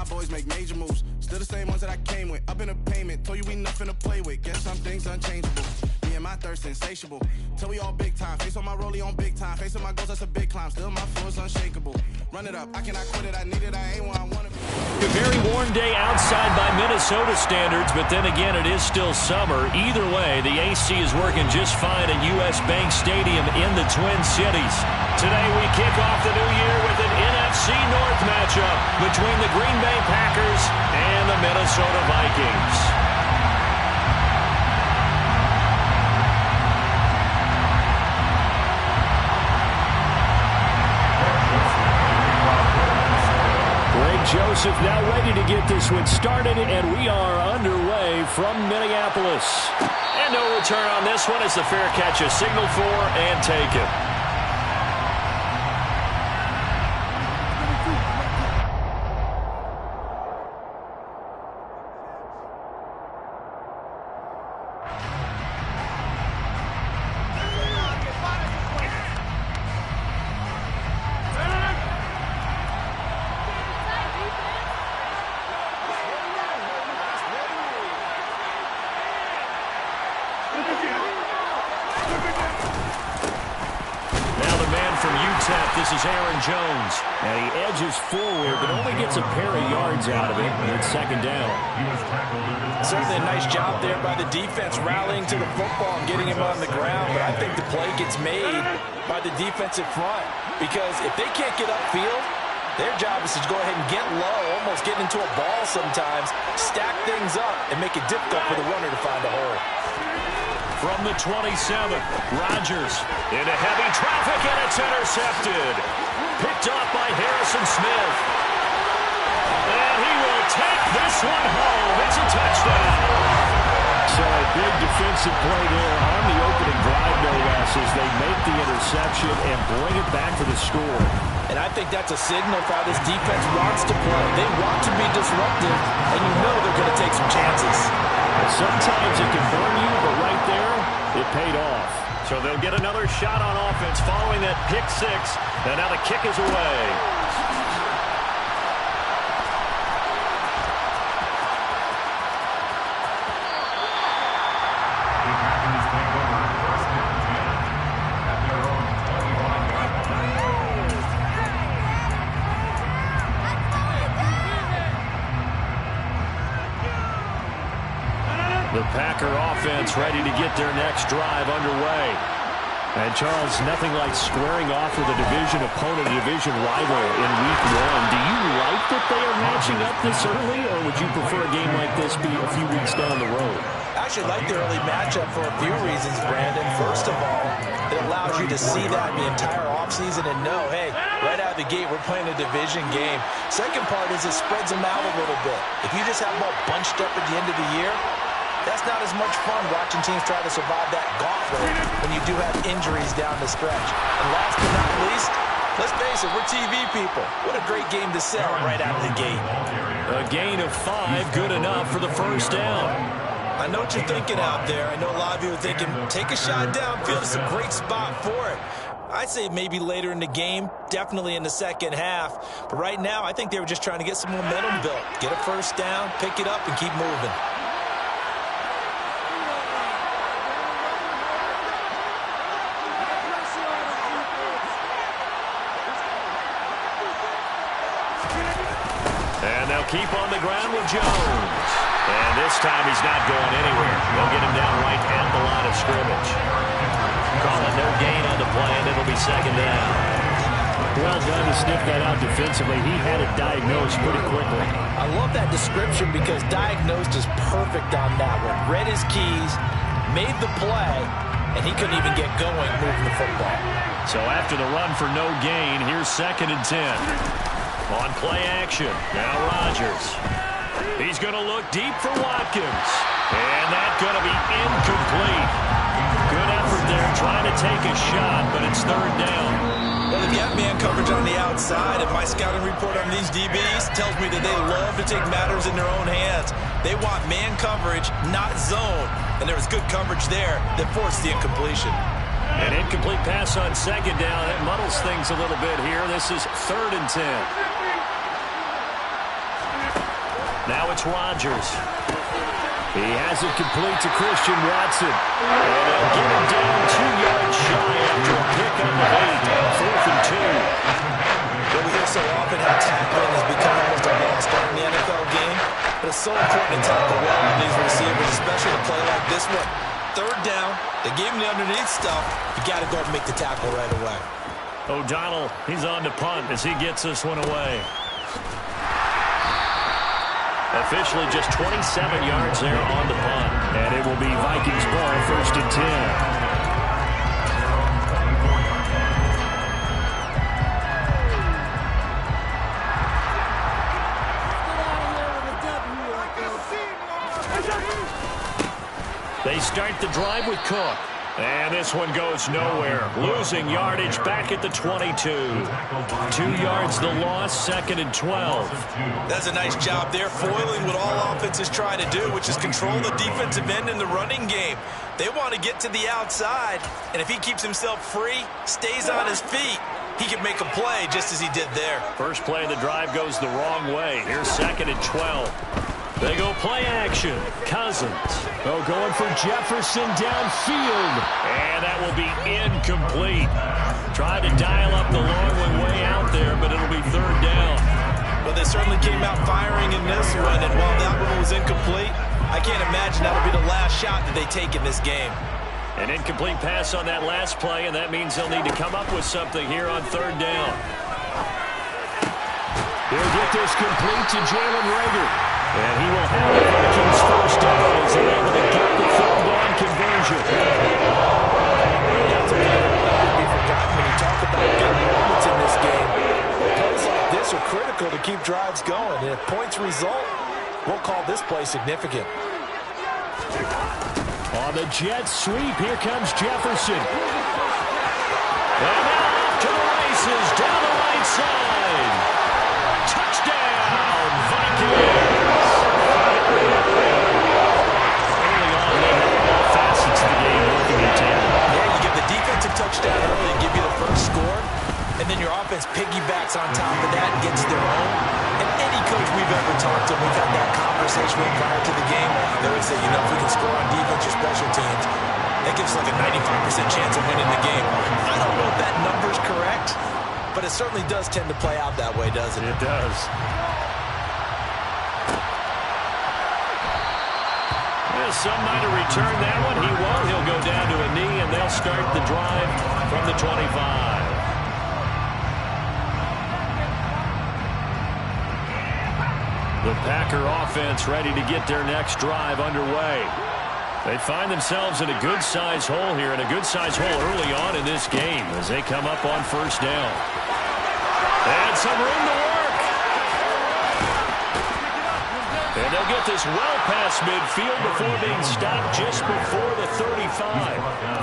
my boys make major moves. Still the same ones that I came with. Up in a payment, told you we nothing to play with. Guess some things unchangeable. Me and my thirst insatiable. Till we all big time. Face on my rollie on big time. Face on my goals, that's a big climb. Still my flow is unshakable. Run it up, I cannot quit it. I need it, I ain't where I want to be. A very warm day outside by Minnesota standards, but then again, it is still summer. Either way, the AC is working just fine at U.S. Bank Stadium in the Twin Cities. Today, we kick off the new year with an NFC North matchup between the Green Bay Packers and the Minnesota Vikings. Joseph now ready to get this one started, and we are underway from Minneapolis. And no return on this one as the fair catch is signaled for and taken. This is Aaron Jones, and he edges forward, but only gets a pair of yards out of it, and it's second down. Certainly a nice job there by the defense, rallying to the football and getting him on the ground, but I think the play gets made by the defensive front, because if they can't get upfield, their job is to go ahead and get low, almost get into a ball sometimes, stack things up, and make it difficult for the runner to find a hole. From the 27, Rodgers into heavy traffic, and it's intercepted. Picked up by Harrison Smith. And he will take this one home. It's a touchdown. So a big defensive play there on the opening drive, no less, as they make the interception and bring it back for the score. And I think that's a signal for how this defense wants to play. They want to be disruptive, and you know they're going to take some chances. Sometimes it can burn you, but right there, it paid off. So they'll get another shot on offense following that pick six. And now the kick is away. The Packer offense ready to get their next drive underway. And, Charles, nothing like squaring off with a division opponent, a division rival in Week 1. Do you like that they are matching up this early, or would you prefer a game like this be a few weeks down the road? I actually like the early matchup for a few reasons, Brandon. First of all, it allows you to see that the entire offseason and know, hey, right out of the gate, we're playing a division game. Second part is it spreads them out a little bit. If you just have them all bunched up at the end of the year, that's not as much fun watching teams try to survive that gauntlet when you do have injuries down the stretch. And last but not least, let's face it, we're TV people. What a great game to sell right out of the gate. A gain of 5, good enough for the first down. I know what you're thinking out there. I know a lot of you are thinking, take a shot downfield. It's a great spot for it. I'd say maybe later in the game, definitely in the second half. But right now, I think they were just trying to get some momentum built. Get a first down, pick it up, and keep moving. And they'll keep on the ground with Jones. And this time he's not going anywhere. They'll get him down right at the line of scrimmage. Calling no gain on the play, and it'll be second down. Well done to sniff that out defensively. He had it diagnosed pretty quickly. I love that description because diagnosed is perfect on that one. Read his keys, made the play, and he couldn't even get going moving the football. So after the run for no gain, here's 2nd and 10. On play action, now Rodgers. He's going to look deep for Watkins. And that's going to be incomplete. Good effort there trying to take a shot, but it's 3rd down. Well, they've got man coverage on the outside, and my scouting report on these DBs tells me that they love to take matters in their own hands. They want man coverage, not zone. And there was good coverage there that forced the incompletion. An incomplete pass on 2nd down. That muddles things a little bit here. This is 3rd and 10. Now it's Rodgers. He has it complete to Christian Watson. And they'll get him down 2 yards shy after a pick on the 8. 4th and 2. We hear so often how tackling has become almost a lost art in the NFL game. But it's so important to tackle well on these receivers, especially a play like this one. 3rd down, they gave him the underneath stuff. You got to go and make the tackle right away. O'Donnell, he's on to punt as he gets this one away. Officially just 27 yards there on the punt. And it will be Vikings ball, 1st and 10. They start the drive with Cook. And this one goes nowhere. Losing yardage back at the 22. 2 yards the loss, 2nd and 12. That's a nice job there, foiling what all offenses try to do, which is control the defensive end in the running game. They want to get to the outside, and if he keeps himself free, stays on his feet, he can make a play just as he did there. First play of the drive goes the wrong way. Here's 2nd and 12. They go play action. Cousins. Oh, going for Jefferson downfield. And that will be incomplete. Tried to dial up the long one way out there, but it'll be 3rd down. Well, they certainly came out firing in this one, and while that one was incomplete, I can't imagine that'll be the last shot that they take in this game. An incomplete pass on that last play, and that means they'll need to come up with something here on 3rd down. He'll get this complete to Jalen Reagor. And he will have the Vikings 1st down as they're able to get the 3rd down conversion. That's a play that will be forgotten when you talk about big moments in this game. Plays like this are critical to keep drives going. And if points result, we'll call this play significant. On the jet sweep, here comes Jefferson. And now off to the races, down the right side. Touchdown, Vikings! Touchdown early and give you the first score, and then your offense piggybacks on top of that and gets their own. And any coach we've ever talked to, we've had that conversation with prior to the game, they would say, if we can score on defense or special teams, that gives like a 95% chance of winning the game. I don't know if that number's correct, but it certainly does tend to play out that way, doesn't it? It does. Some might have returned that one. He won't. He'll go down to a knee, and they'll start the drive from the 25. The Packer offense ready to get their next drive underway. They find themselves in a good-sized hole here, and a good-sized hole early on in this game as they come up on 1st down. And some room to work. And they'll get this well past midfield before being stopped just before the 35.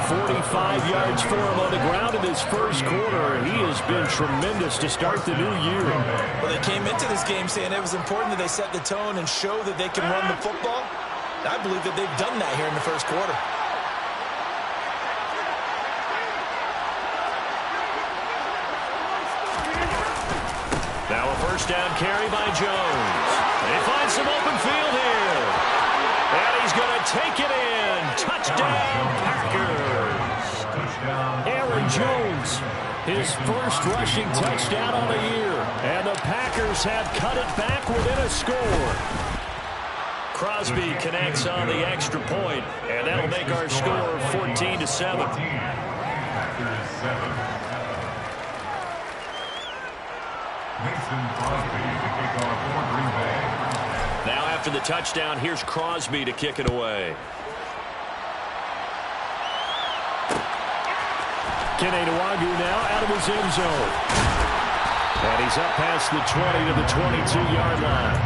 45 yards for him on the ground in his first quarter, and he has been tremendous to start the new year. Well, they came into this game saying it was important that they set the tone and show that they can run the football. I believe that they've done that here in the first quarter. Now a 1st down carry by Jones. They find some open field here. And he's going to take it in. Touchdown, Packers. Aaron Jones, his first rushing touchdown on the year. And the Packers have cut it back within a score. Crosby connects on the extra point, and that'll make our score 14-7. Now after the touchdown, here's Crosby to kick it away. Kene Nwangwu now out of his end zone. And he's up past the 20 to the 22-yard line.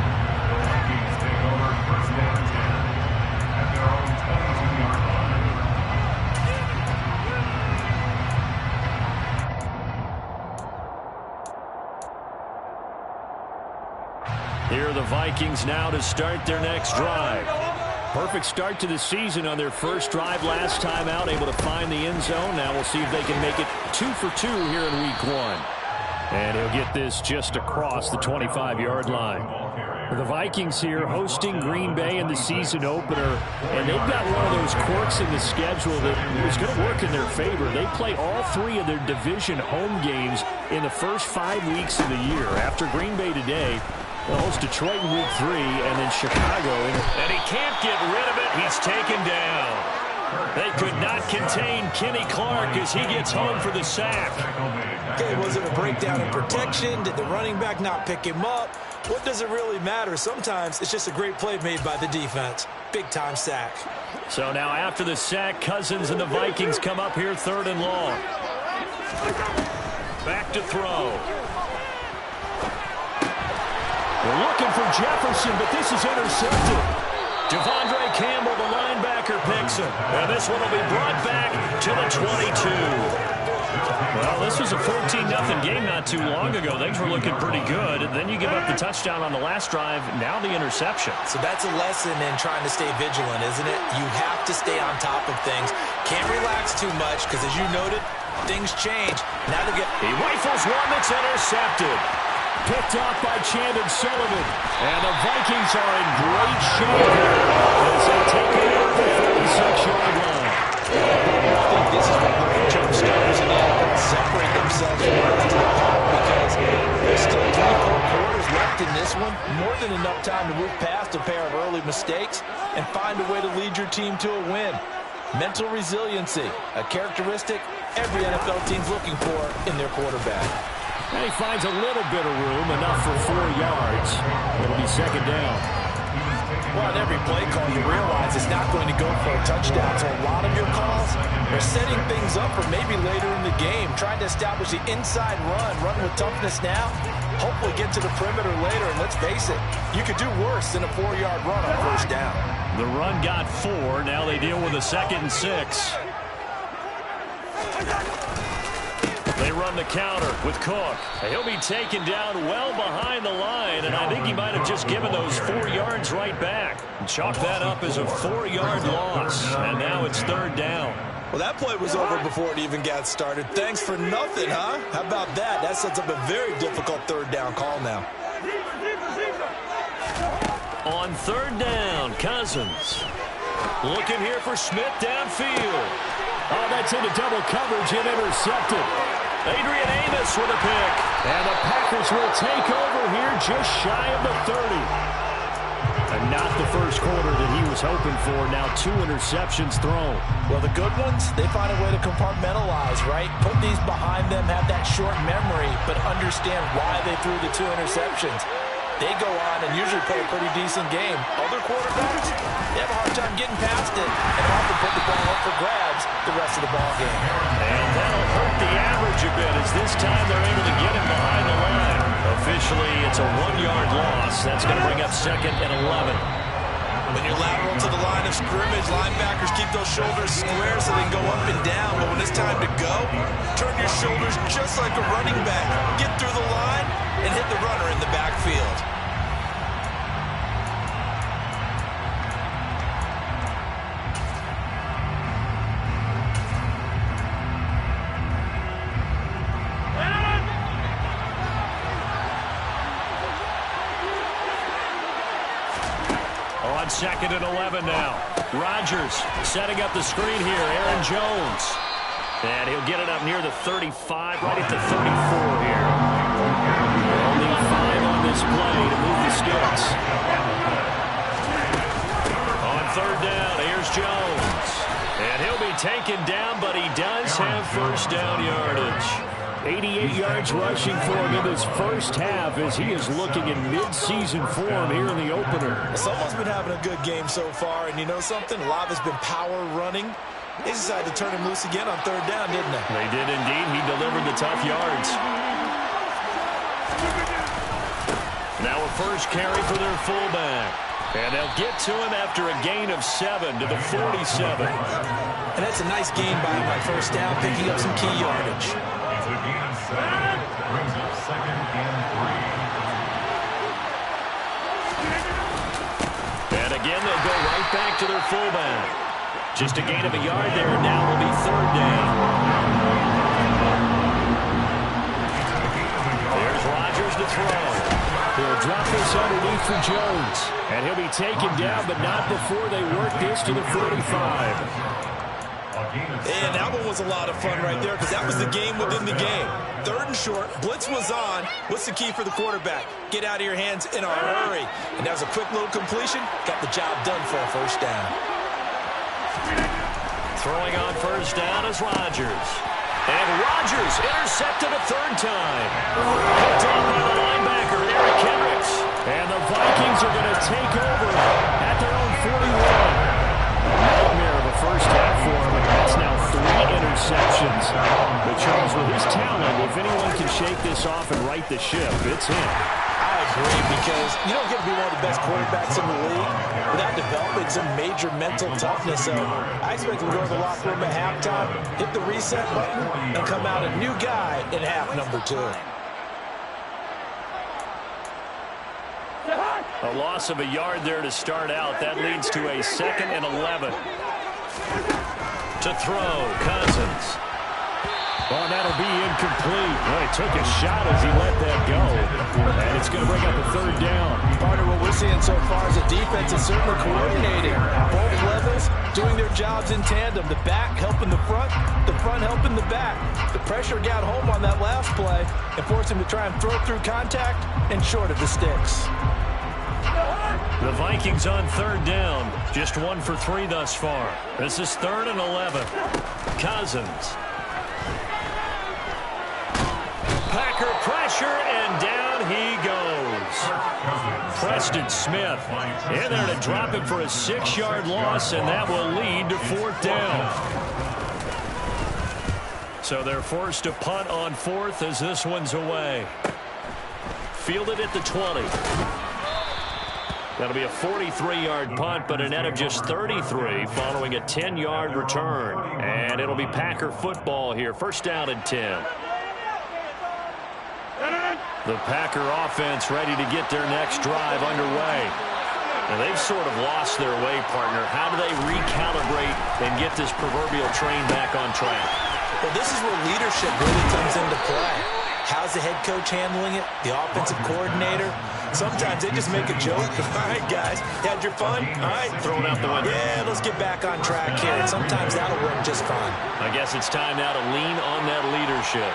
Here are the Vikings now to start their next drive. Perfect start to the season on their first drive last time out, able to find the end zone. Now we'll see if they can make it 2 for 2 here in week 1. And he'll get this just across the 25-yard line. The Vikings here hosting Green Bay in the season opener, and they've got one of those quirks in the schedule that is going to work in their favor. They play all 3 of their division home games in the first 5 weeks of the year. After Green Bay today, they'll host Detroit in week 3 and then Chicago. And he can't get rid of it. He's taken down. They could not contain Kenny Clark as he gets home for the sack. Okay, was it a breakdown in protection? Did the running back not pick him up? What does it really matter? Sometimes it's just a great play made by the defense. Big-time sack. So now after the sack, Cousins and the Vikings come up here 3rd and long. Back to throw. They're looking for Jefferson, but this is intercepted. Devondre Campbell, the linebacker, picks him. And this one will be brought back to the 22. Well, this was a 14-0 game not too long ago. Things were looking pretty good. And then you give up the touchdown on the last drive. Now the interception. So that's a lesson in trying to stay vigilant, isn't it? You have to stay on top of things. Can't relax too much because, as you noted, things change. Now they get... He rifles one that's intercepted. Picked off by Chandon Sullivan. And the Vikings are in great shape as they take over the 36-yard line. I think this is what great jump starters in the NFL separate themselves from the rest of the pack because there's still 3-4 quarters left in this one. More than enough time to move past a pair of early mistakes and find a way to lead your team to a win. Mental resiliency, a characteristic every NFL team's looking for in their quarterback. And he finds a little bit of room, enough for 4 yards. It'll be 2nd down. Well, in every play call, you realize it's not going to go for a touchdown. So a lot of your calls are setting things up for maybe later in the game, trying to establish the inside run with toughness now, hopefully get to the perimeter later. And let's face it, you could do worse than a 4-yard run on 1st down. The run got 4. Now they deal with a 2nd and 6. They run the counter with Cook. He'll be taken down well behind the line, and I think he might have just given those 4 yards right back. And chalk that up as a 4-yard loss, and now it's 3rd down. Well, that play was over before it even got started. Thanks for nothing, huh? How about that? That sets up a very difficult 3rd down call now. On 3rd down, Cousins. Looking here for Smith downfield. Oh, that's into double coverage and intercepted. Adrian Amos with a pick. And the Packers will take over here just shy of the 30. And not the first quarter that he was hoping for. Now 2 interceptions thrown. Well, the good ones, they find a way to compartmentalize, right? Put these behind them, have that short memory, but understand why they threw the 2 interceptions. They go on and usually play a pretty decent game. Other quarterbacks, they have a hard time getting past it and often put the ball up for grabs the rest of the ball game. And that'll hurt the average a bit as this time they're able to get him behind the line. Officially, it's a 1-yard loss. That's going to bring up 2nd and 11. When you're lateral to the line of scrimmage, linebackers keep those shoulders square so they can go up and down. But when it's time to go, turn your shoulders just like a running back. Get through the line and hit the runner in the backfield. On 2nd and 11 now. Rodgers setting up the screen here. Aaron Jones. And he'll get it up near the 35, right at the 34 here. Only 5 on this play to move the sticks. On 3rd down, here's Jones. And he'll be taken down, but he does have 1st down yardage. 88 yards rushing for him in his first half as he is looking in mid-season form here in the opener. Someone's been having a good game so far, and you know something? A lot has been power running. They decided to turn him loose again on 3rd down, didn't they? They did indeed. He delivered the tough yards. Now a first carry for their fullback. And they'll get to him after a gain of 7 to the 47. And that's a nice gain by him on 1st down, picking up some key yardage. Brings up 2nd and 3. And again, they'll go right back to their fullback. Just a gain of a yard there. Now will be 3rd down. There's Rodgers to throw. He'll drop this underneath for Jones. And he'll be taken down, but not before they work this to the 45. And that one was a lot of fun right there because that was the game within the game. 3rd and short, blitz was on. What's the key for the quarterback? Get out of your hands in a hurry. And that was a quick little completion. Got the job done for a first down. Throwing on first down is Rodgers. And Rodgers intercepted a 3rd time. Picked off by the linebacker, Eric Kendricks. And the Vikings are going to take over at their own 41. Nightmare of a first half for him, and that's now 3 interceptions. But Charles, with his talent, if anyone can shake this off and right the ship, it's him. I agree, because you don't get to be one of the best quarterbacks in the league without developing some major mental toughness. So I expect him to go to the locker room at halftime, hit the reset button, and come out a new guy in half number 2. A loss of a yard there to start out. That leads to a 2nd and 11. To throw, Cousins. Oh, that'll be incomplete. Well, he took a shot as he let that go. And it's going to bring up a 3rd down. Partner, what we're seeing so far is the defense is certainly coordinating. Both levels doing their jobs in tandem. The back helping the front helping the back. The pressure got home on that last play and forced him to try and throw through contact and short of the sticks. The Vikings on 3rd down. Just 1 for 3 thus far. This is 3rd and 11. Cousins. Packer pressure, and down he goes. Preston Smith in there to drop him for a 6-yard loss, and that will lead to 4th down. So they're forced to punt on 4th as this one's away. Fielded at the 20. That'll be a 43-yard punt, but a net of just 33 following a 10-yard return. And it'll be Packer football here. 1st down and 10. The Packer offense ready to get their next drive underway. And they've sort of lost their way, partner. How do they recalibrate and get this proverbial train back on track? Well, this is where leadership really comes into play. How's the head coach handling it? The offensive coordinator? Sometimes they just make a joke. All right, guys, had your fun? All right. Throw it out the window. Yeah, let's get back on track here. And sometimes that'll work just fine. I guess it's time now to lean on that leadership.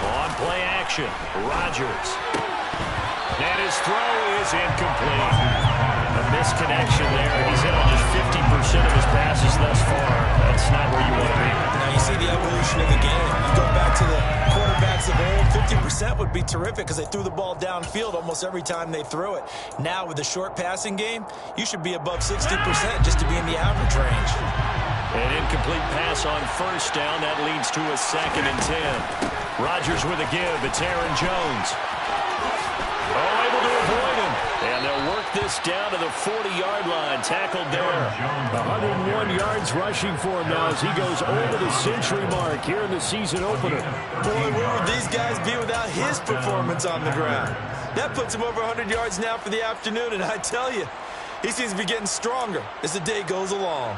On play action, Rodgers. And his throw is incomplete. A misconnection there. He's hit on just 50% of his passes thus far. That's not where you want to be. Now you see the evolution of the game. You go back to the quarterbacks of old, 50% would be terrific because they threw the ball downfield almost every time they threw it. Now with the short passing game, you should be above 60% just to be in the average range. An incomplete pass on 1st down. That leads to a 2nd and 10. Rodgers with a give. It's Aaron Jones. Oh, able to avoid him. And they'll work this down to the 40-yard line. Tackled there. 101 yards rushing for him now as he goes over the century mark here in the season opener. Boy, where would these guys be without his performance on the ground? That puts him over 100 yards now for the afternoon, and I tell you, he seems to be getting stronger as the day goes along.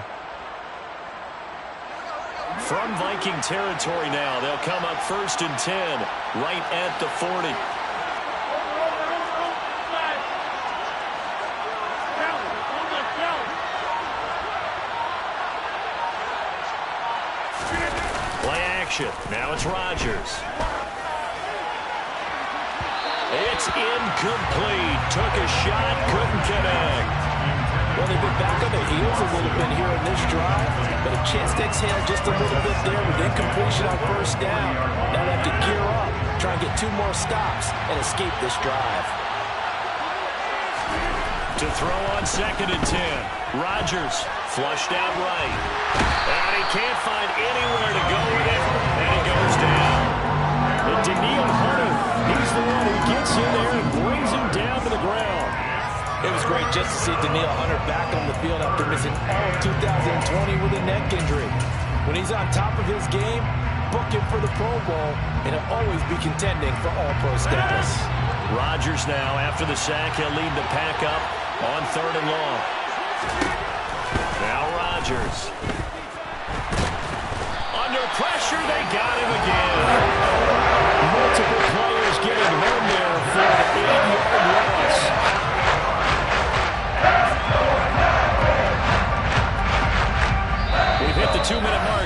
From Viking territory now, they'll come up 1st and 10, right at the 40. Play action. Now it's Rodgers. It's incomplete. Took a shot, couldn't connect. Well, they've been back on their heels a little bit here in this drive, but a chance to exhale just a little bit there with incompletion on 1st down. Now they have to gear up, try and get 2 more stops, and escape this drive. To throw on 2nd and 10. Rodgers flushed out right. And he can't find anywhere to go with it, and he goes down. And Daniil Hunter, he's the one who gets in there and brings him down to the ground. It was great just to see Daniil Hunter back on the field after missing all of 2020 with a neck injury. When he's on top of his game, book him for the Pro Bowl, and he'll always be contending for All-Pro status. Rodgers now, after the sack, he'll lead the pack up on 3rd and long. Now Rodgers. Under pressure, they got him again.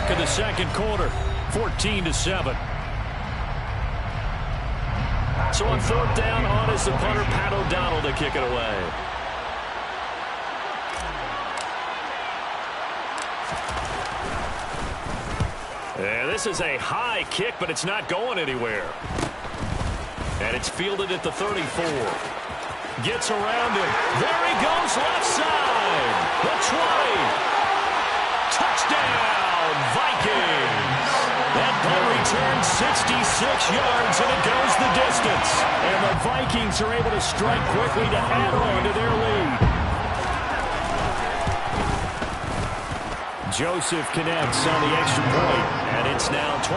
mark of the second quarter, 14-7. So on fourth down, on is the punter, Pat O'Donnell, to kick it away. And this is a high kick, but it's not going anywhere. And it's fielded at the 34. Gets around him. There he goes, left side. The 20. Touchdown, Vikings. That punt returns 66 yards, and it goes the distance. And the Vikings are able to strike quickly to add on to their lead. Joseph connects on the extra point, and it's now 21-7.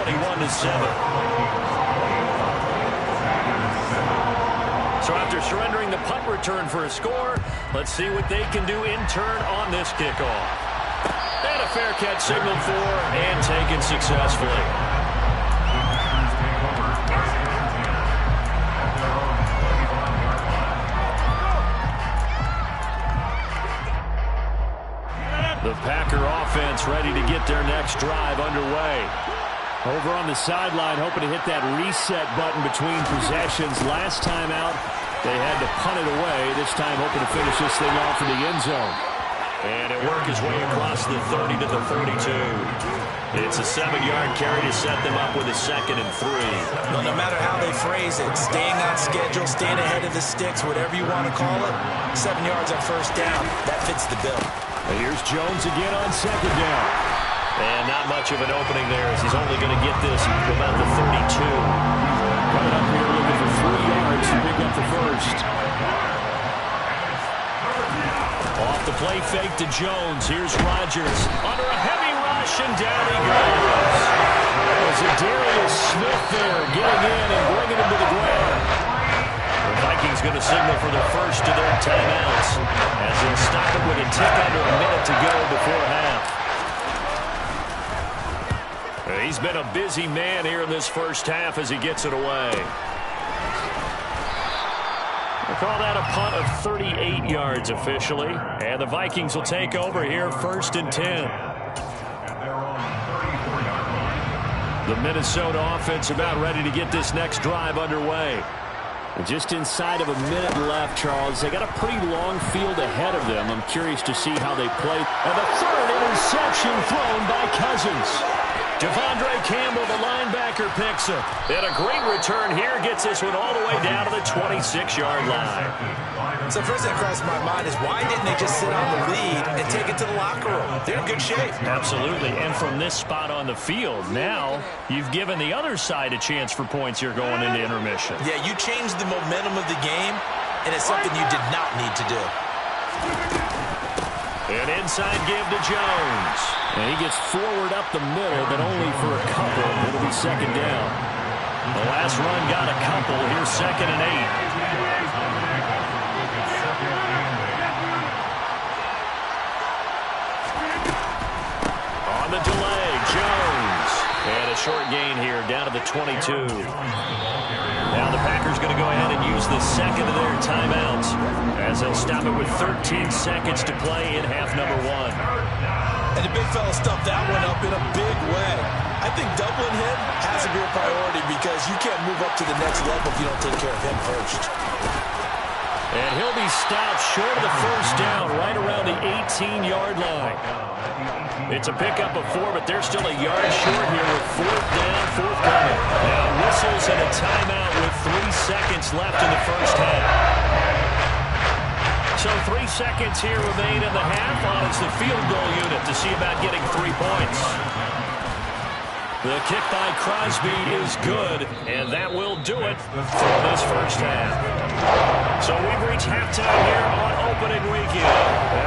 So after surrendering the punt return for a score, let's see what they can do in turn on this kickoff. And a fair catch signaled for and taken successfully. The Packer offense ready to get their next drive underway. Over on the sideline, hoping to hit that reset button between possessions. Last time out, they had to punt it away. This time, hoping to finish this thing off in the end zone. And it worked his way across the 30 to the 42. It's a 7-yard carry to set them up with a 2nd and 3. Well, no matter how they phrase it, staying on schedule, staying ahead of the sticks, whatever you want to call it, 7 yards on first down, that fits the bill. And here's Jones again on 2nd down. And not much of an opening there as he's only going to get this about the 32. Coming up here looking for 3 yards to pick up the first. Off the play fake to Jones. Here's Rodgers under a heavy rush, and down he goes. There's Darius Smith there getting in and bringing him to the ground. The Vikings going to signal for the first of their timeouts as they'll stop it with a tick under a minute to go before half. He's been a busy man here in this first half as he gets it away. We'll call that a punt of 38 yards officially. And the Vikings will take over here 1st and 10. The Minnesota offense about ready to get this next drive underway. Just inside of a minute left, Charles. They got a pretty long field ahead of them. I'm curious to see how they play. And the 3rd interception thrown by Cousins. Devondre Campbell, the linebacker, picks it. And a great return here gets this one all the way down to the 26-yard line. So first thing that crossed my mind is why didn't they just sit on the lead and take it to the locker room? They're in good shape. Absolutely. And from this spot on the field, now you've given the other side a chance for points here going into intermission. Yeah, you changed the momentum of the game, and it's something you did not need to do. An inside give to Jones. And he gets forward up the middle, but only for a couple. It'll be 2nd down. The last run got a couple. Here's 2nd and 8. On the delay, Jones. And a short gain here down to the 22. Now the Packers going to go ahead and use the 2nd of their timeouts as they'll stop it with 13 seconds to play in half number 1. And the big fella stuffed that one up in a big way. I think doubling him has to be a priority because you can't move up to the next level if you don't take care of him first. And he'll be stopped short of the first down right around the 18-yard line. It's a pickup of 4, but they're still a yard short here with 4th down, forthcoming. Now whistles and a timeout with 3 seconds left in the first half. So 3 seconds here remain in the half. On it's the field goal unit to see about getting 3 points. The kick by Crosby is good, and that will do it for this first half. So we've reached halftime here on opening weekend.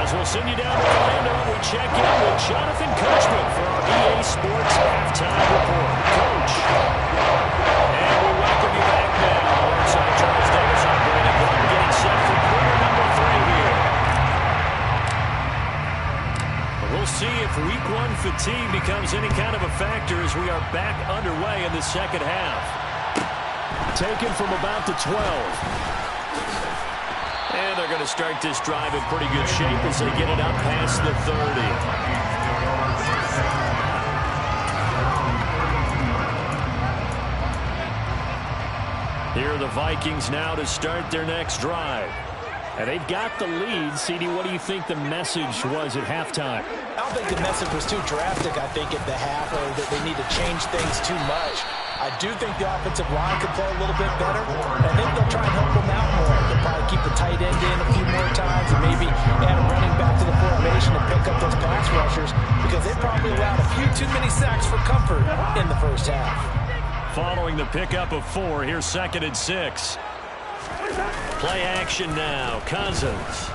As we'll send you down to Orlando, we check in with Jonathan Coachman for our EA Sports Halftime Report. Coach, and we welcome you back now. Alongside Charles Davis, I'm Brandon Gordon, getting set for quarter number 3 here. We'll see if week 1 fatigue becomes any kind of a factor as we are back underway in the second half. Taken from about the 12. And they're going to start this drive in pretty good shape as they get it up past the 30. Vikings now to start their next drive. And they've got the lead. CD, what do you think the message was at halftime? I don't think the message was too drastic, I think, at the half, or that they need to change things too much. I do think the offensive line could play a little bit better. I think they'll try and help them out more. They'll probably keep the tight end in a few more times and maybe add a running back to the formation to pick up those pass rushers, because they probably allowed a few too many sacks for comfort in the first half. Following the pickup of 4, here's 2nd and 6. Play action now. Cousins.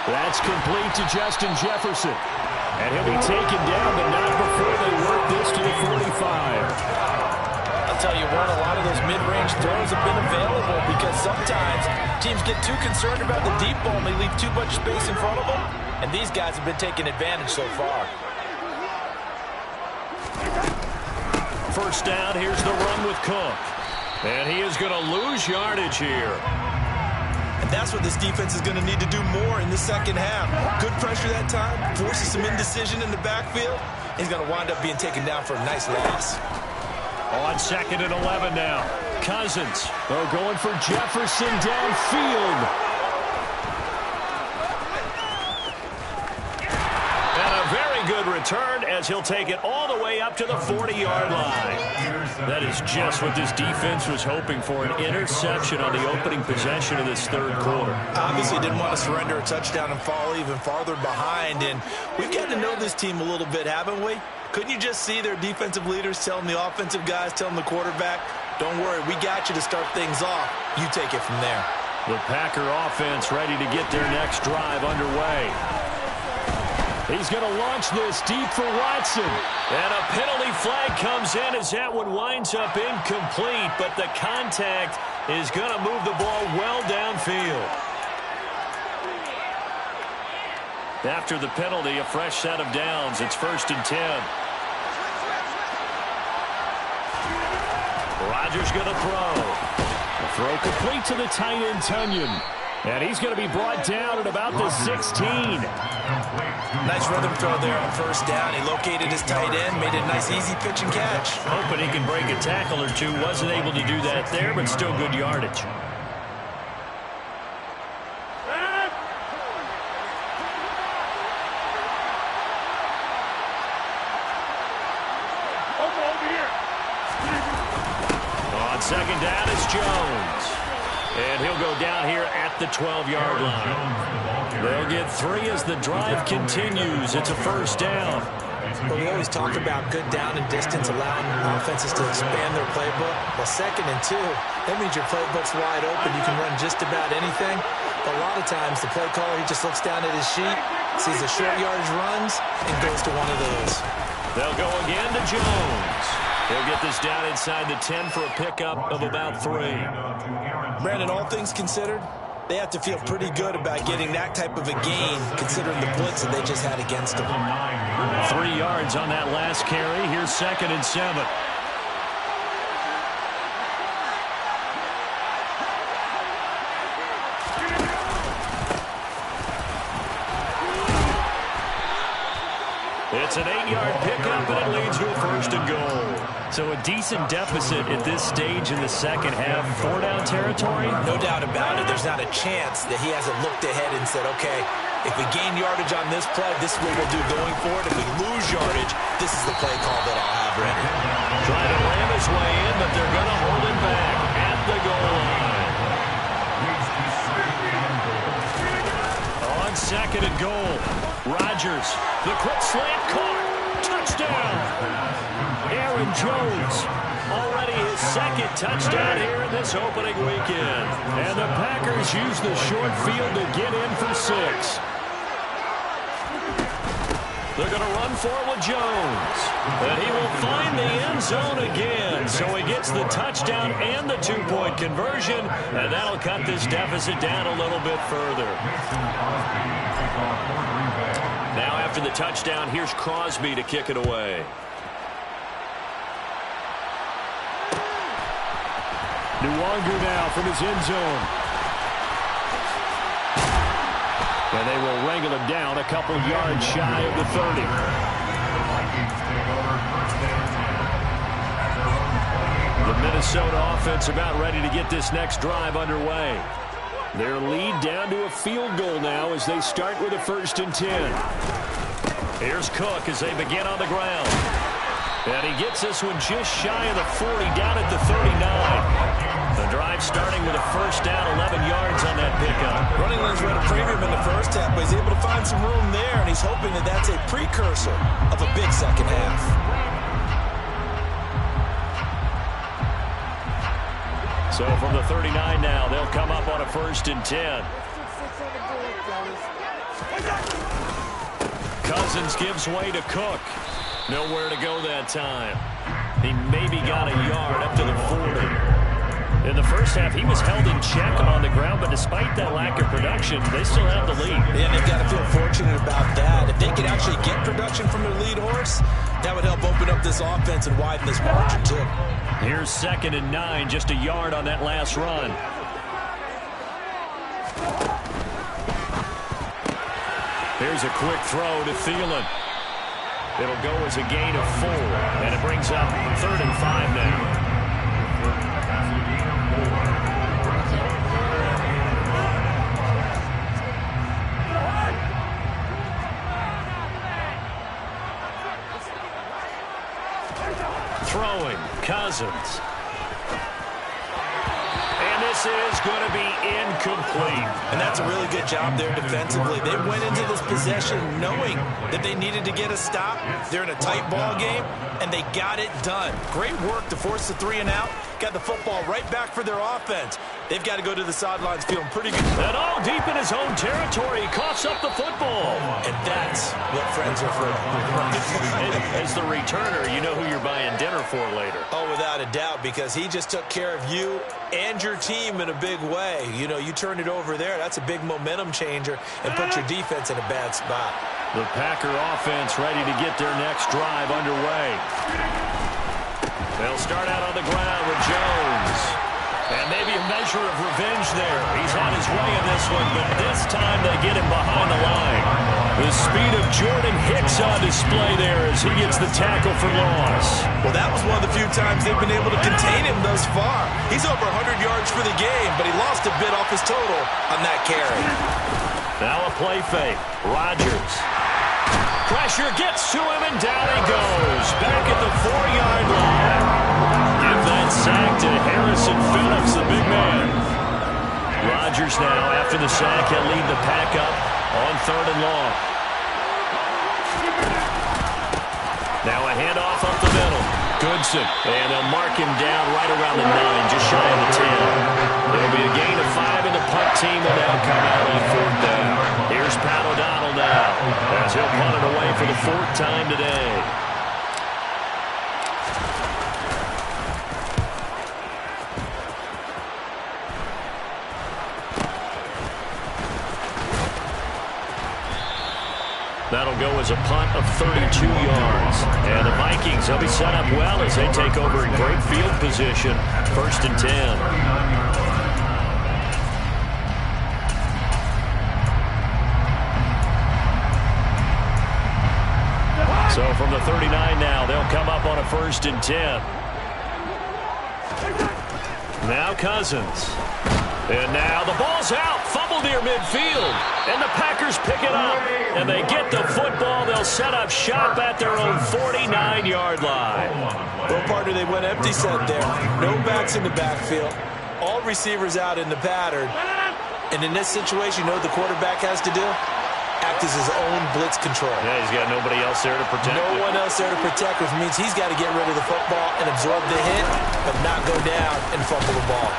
That's complete to Justin Jefferson. And he'll be taken down, but not before they work this to the 45. I'll tell you what, a lot of those mid-range throws have been available because sometimes teams get too concerned about the deep ball and they leave too much space in front of them. And these guys have been taking advantage so far. First down, here's the run with Cook. And he is going to lose yardage here. And that's what this defense is going to need to do more in the second half. Good pressure that time, forces some indecision in the backfield. He's going to wind up being taken down for a nice loss. On 2nd and 11 now. Cousins. They're going for Jefferson downfield. Good return as he'll take it all the way up to the 40-yard line. That is just what this defense was hoping for, an interception on the opening possession of this third quarter. Obviously didn't want to surrender a touchdown and fall even farther behind, and we've got to know this team a little bit, haven't we? Couldn't you just see their defensive leaders telling the offensive guys, telling the quarterback, don't worry, we got you to start things off. You take it from there. The Packer offense ready to get their next drive underway. He's going to launch this deep for Watson. And a penalty flag comes in as that one winds up incomplete, but the contact is going to move the ball well downfield. After the penalty, a fresh set of downs. It's 1st and 10. Rodgers going to throw. A throw complete to the tight end, Tunyon. And he's going to be brought down at about the 16. Nice rhythm throw there on first down. He located his tight end, made a nice easy pitch and catch. Hoping he can break a tackle or two. Wasn't able to do that there, but still good yardage. On 2nd down, it's Jones. And he'll go down here at the 12-yard line. They'll get 3 as the drive continues. It's a first down. Well, we always talk about good down and distance, allowing offenses to expand their playbook. Well, 2nd and 2, that means your playbook's wide open. You can run just about anything. But a lot of times, the play caller, he just looks down at his sheet, sees the short yardage runs, and goes to one of those. They'll go again to Jones. He'll get this down inside the 10 for a pickup of about 3. Brandon, all things considered, they have to feel pretty good about getting that type of a gain, considering the blitz that they just had against them. 3 yards on that last carry. Here's 2nd and 7. It's an 8-yard pickup, and it leads to a 1st and goal. So a decent deficit at this stage in the second half. 4-down territory? No doubt about it. There's not a chance that he hasn't looked ahead and said, okay, if we gain yardage on this play, this is what we'll do going forward. If we lose yardage, this is the play call that I'll have ready. Trying to ram his way in, but they're going to hold it back at the goal line. On 2nd and goal, Rodgers, the quick slant caught. Touchdown. Aaron Jones, already his 2nd touchdown here in this opening weekend. And the Packers use the short field to get in for 6. They're going to run for it with Jones. And he will find the end zone again. So he gets the touchdown and the 2-point conversion. And that'll cut this deficit down a little bit further. Now after the touchdown, here's Crosby to kick it away. Nwonger now from his end zone. And they will wrangle him down a couple yards shy of the 30. The Minnesota offense about ready to get this next drive underway. Their lead down to a field goal now as they start with a 1st and 10. Here's Cook as they begin on the ground. And he gets this one just shy of the 40, down at the 39. The drive starting with a 1st down, 11 yards on that pickup. Running lanes were at a premium in the first half, but he's able to find some room there, and he's hoping that that's a precursor of a big second half. So from the 39 now, they'll come up on a 1st and 10. Cousins gives way to Cook. Nowhere to go that time. He maybe got a yard up to the 40. In the first half, he was held in check on the ground, but despite that lack of production, they still have the lead. Yeah, and they've got to feel fortunate about that. If they could actually get production from their lead horse, that would help open up this offense and widen this margin, too. Here's 2nd and 9, just a yard on that last run. Here's a quick throw to Thielen. It'll go as a gain of 4, and it brings up 3rd and 5 now. Throwing, Cousins. And this is going to be incomplete. And that's a really good job there defensively. They went into this possession knowing that they needed to get a stop. They're in a tight ball game, and they got it done. Great work to force the 3 and out. Got the football right back for their offense. They've got to go to the sidelines feeling pretty good. And all deep in his own territory, he coughs up the football. And that's what friends are for. As the returner, you know who you're buying dinner for later. Oh, without a doubt, because he just took care of you and your team in a big way. You know, you turn it over there, that's a big momentum changer and put your defense in a bad spot. The Packer offense ready to get their next drive underway. They'll start out on the ground with Jones. And maybe a measure of revenge there. He's on his way in this one, but this time they get him behind the line. The speed of Jordan Hicks on display there as he gets the tackle for loss. Well, that was one of the few times they've been able to contain him thus far. He's over 100 yards for the game, but he lost a bit off his total on that carry. Now a play fake. Rodgers. Pressure gets to him, and down he goes. Back at the 4-yard line. Give that sack to Harrison Phillips, the big man. Rodgers now, after the sack, he'll lead the pack up on 3rd and long. Now a handoff up the middle. Goodson. And they'll mark him down right around the 9, just shy of the 10. There'll be a gain of 5, and the punt team will now come out on 4th down. Here's Pat O'Donnell now, as he'll punt it away for the 4th time today. That'll go as a punt of 32 yards. And the Vikings, they'll be set up well as they take over in great field position. 1st and 10. So from the 39 now, they'll come up on a 1st and 10. Now Cousins. And now the ball's out. Fumble near midfield. And the Packers pick it up. And they get the football. They'll set up shop at their own 49-yard line. Well, partner, they went empty set there. No backs in the backfield. All receivers out in the pattern. And in this situation, you know what the quarterback has to do? Act as his own blitz control. Yeah, he's got nobody else there to protect. No one else there to protect, which means he's got to get rid of the football and absorb the hit, but not go down and fumble the ball.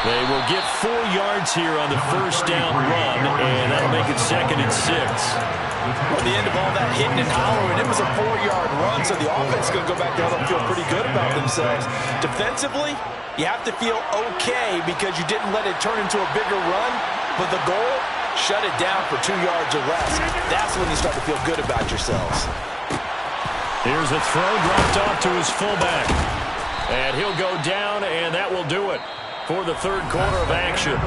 They will get 4 yards here on the 1st down run, and that'll make it 2nd and 6. At the end of all that hitting and hollering, it was a 4-yard run, so the offense is going to go back down and feel pretty good about themselves. Defensively, you have to feel okay because you didn't let it turn into a bigger run, but the goal, shut it down for 2 yards or less. That's when you start to feel good about yourselves. Here's a throw dropped off to his fullback. And he'll go down, and that will do it for the 3rd quarter of action.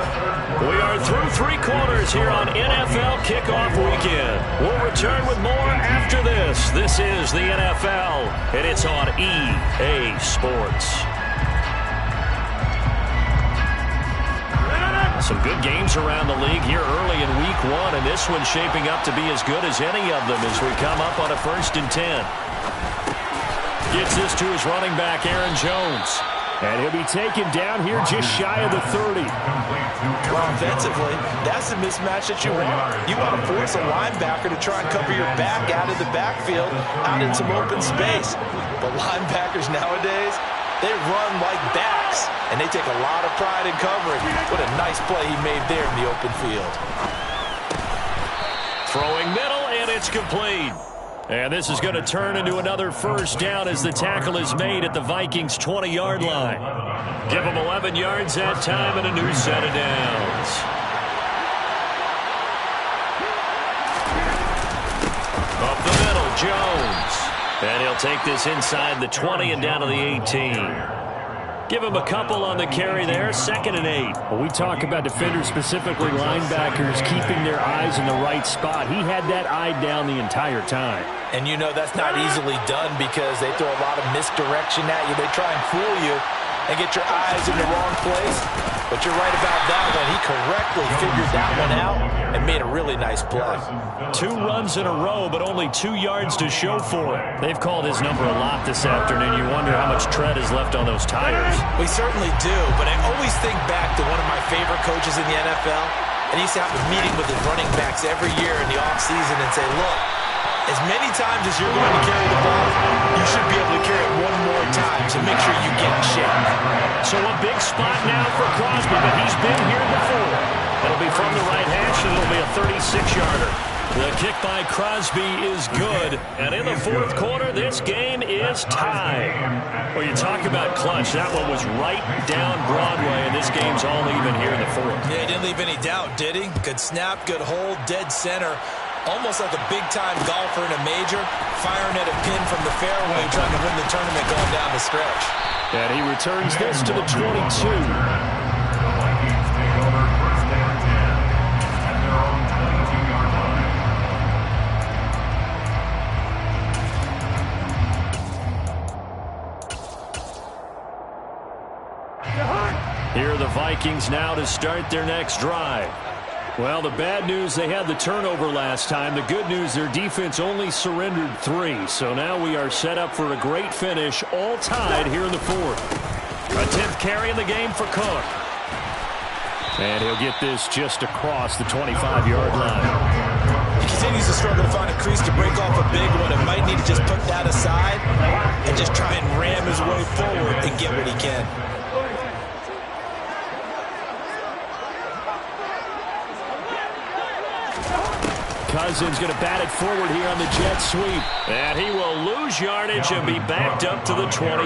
We are through 3 quarters here on NFL Kickoff Weekend. We'll return with more after this. This is the NFL, and it's on EA Sports. Some good games around the league here early in week 1, and this one's shaping up to be as good as any of them as we come up on a 1st and 10. Gets this to his running back, Aaron Jones. And he'll be taken down here just shy of the 30. Well, offensively, that's the mismatch that you want. You want to force a linebacker to try and cover your back out of the backfield, out in some open space. But linebackers nowadays, they run like backs, and they take a lot of pride in covering. What a nice play he made there in the open field. Throwing middle, and it's complete. And this is going to turn into another 1st down as the tackle is made at the Vikings' 20-yard line. Give them 11 yards that time and a new set of downs. Up the middle, Jones. And he'll take this inside the 20 and down to the 18. Give him a couple on the carry there, 2nd and 8. Well, we talk about defenders, specifically linebackers, keeping their eyes in the right spot. He had that eye down the entire time. And you know that's not easily done because they throw a lot of misdirection at you. They try and fool you and get your eyes in the wrong place. But you're right about that one. He correctly figured that one out and made a really nice play. 2 runs in a row, but only 2 yards to show for it. They've called his number a lot this afternoon. You wonder how much tread is left on those tires. We certainly do, but I always think back to one of my favorite coaches in the NFL. And he used to have a meeting with his running backs every year in the offseason and say, look, as many times as you're going to carry the ball, you should be able to carry it one more time, so make sure you get in shape. So a big spot now for Crosby, but he's been here before. It'll be from the right hash, and it'll be a 36-yarder. The kick by Crosby is good, and in the 4th quarter, this game is tied. Well, you talk about clutch. That one was right down Broadway, and this game's all even here in the 4th. Yeah, he didn't leave any doubt, did he? Good snap, good hold, dead center. Almost like a big-time golfer in a major, firing at a pin from the fairway, trying to win the tournament going down the stretch. And he returns this to the 22. Here are the Vikings now to start their next drive. Well, the bad news, they had the turnover last time. The good news, their defense only surrendered 3. So now we are set up for a great finish, all tied here in the 4th. A 10th carry in the game for Cook. And he'll get this just across the 25-yard line. He continues to struggle to find a crease to break off a big one. It might need to just put that aside and just try and ram his way forward and get what he can. Cousins going to bat it forward here on the jet sweep. And he will lose yardage and be backed up to the 24.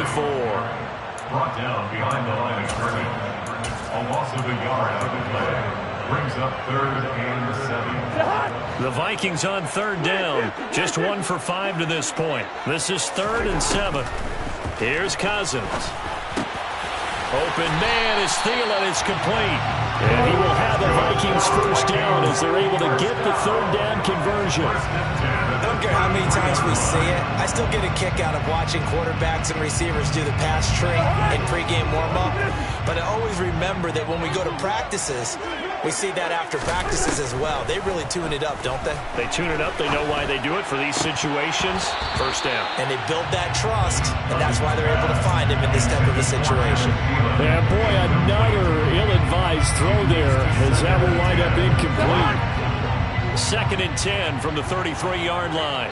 Brought down behind the line of scrimmage. A loss of a yard out of the play. Brings up 3rd and 7. The Vikings on 3rd down. Just 1 for 5 to this point. This is 3rd and 7. Here's Cousins. Open man is Thielen. It's complete. And he will have the Vikings 1st down as they're able to get the 3rd down conversion. I don't care how many times we see it. I still get a kick out of watching quarterbacks and receivers do the pass tree in pregame warm-up. But I always remember that when we go to practices, we see that after practices as well. They really tune it up, don't they? They tune it up. They know why they do it for these situations. 1st down. And they build that trust, and that's why they're able to find him in this type of a situation. Yeah, boy, another ill-advised throw there as that will wind up incomplete. 2nd and 10 from the 33-yard line.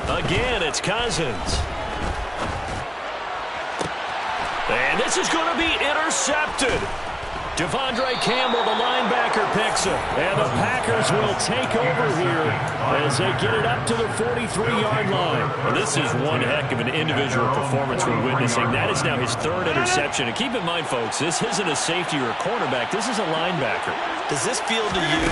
Again, it's Cousins. And this is going to be intercepted. Devondre Campbell, the linebacker, picks it. And the Packers will take over here as they get it up to the 43-yard line. Well, this is one heck of an individual performance we're witnessing. That is now his 3rd interception. And keep in mind, folks, this isn't a safety or a cornerback. This is a linebacker. Does this feel to you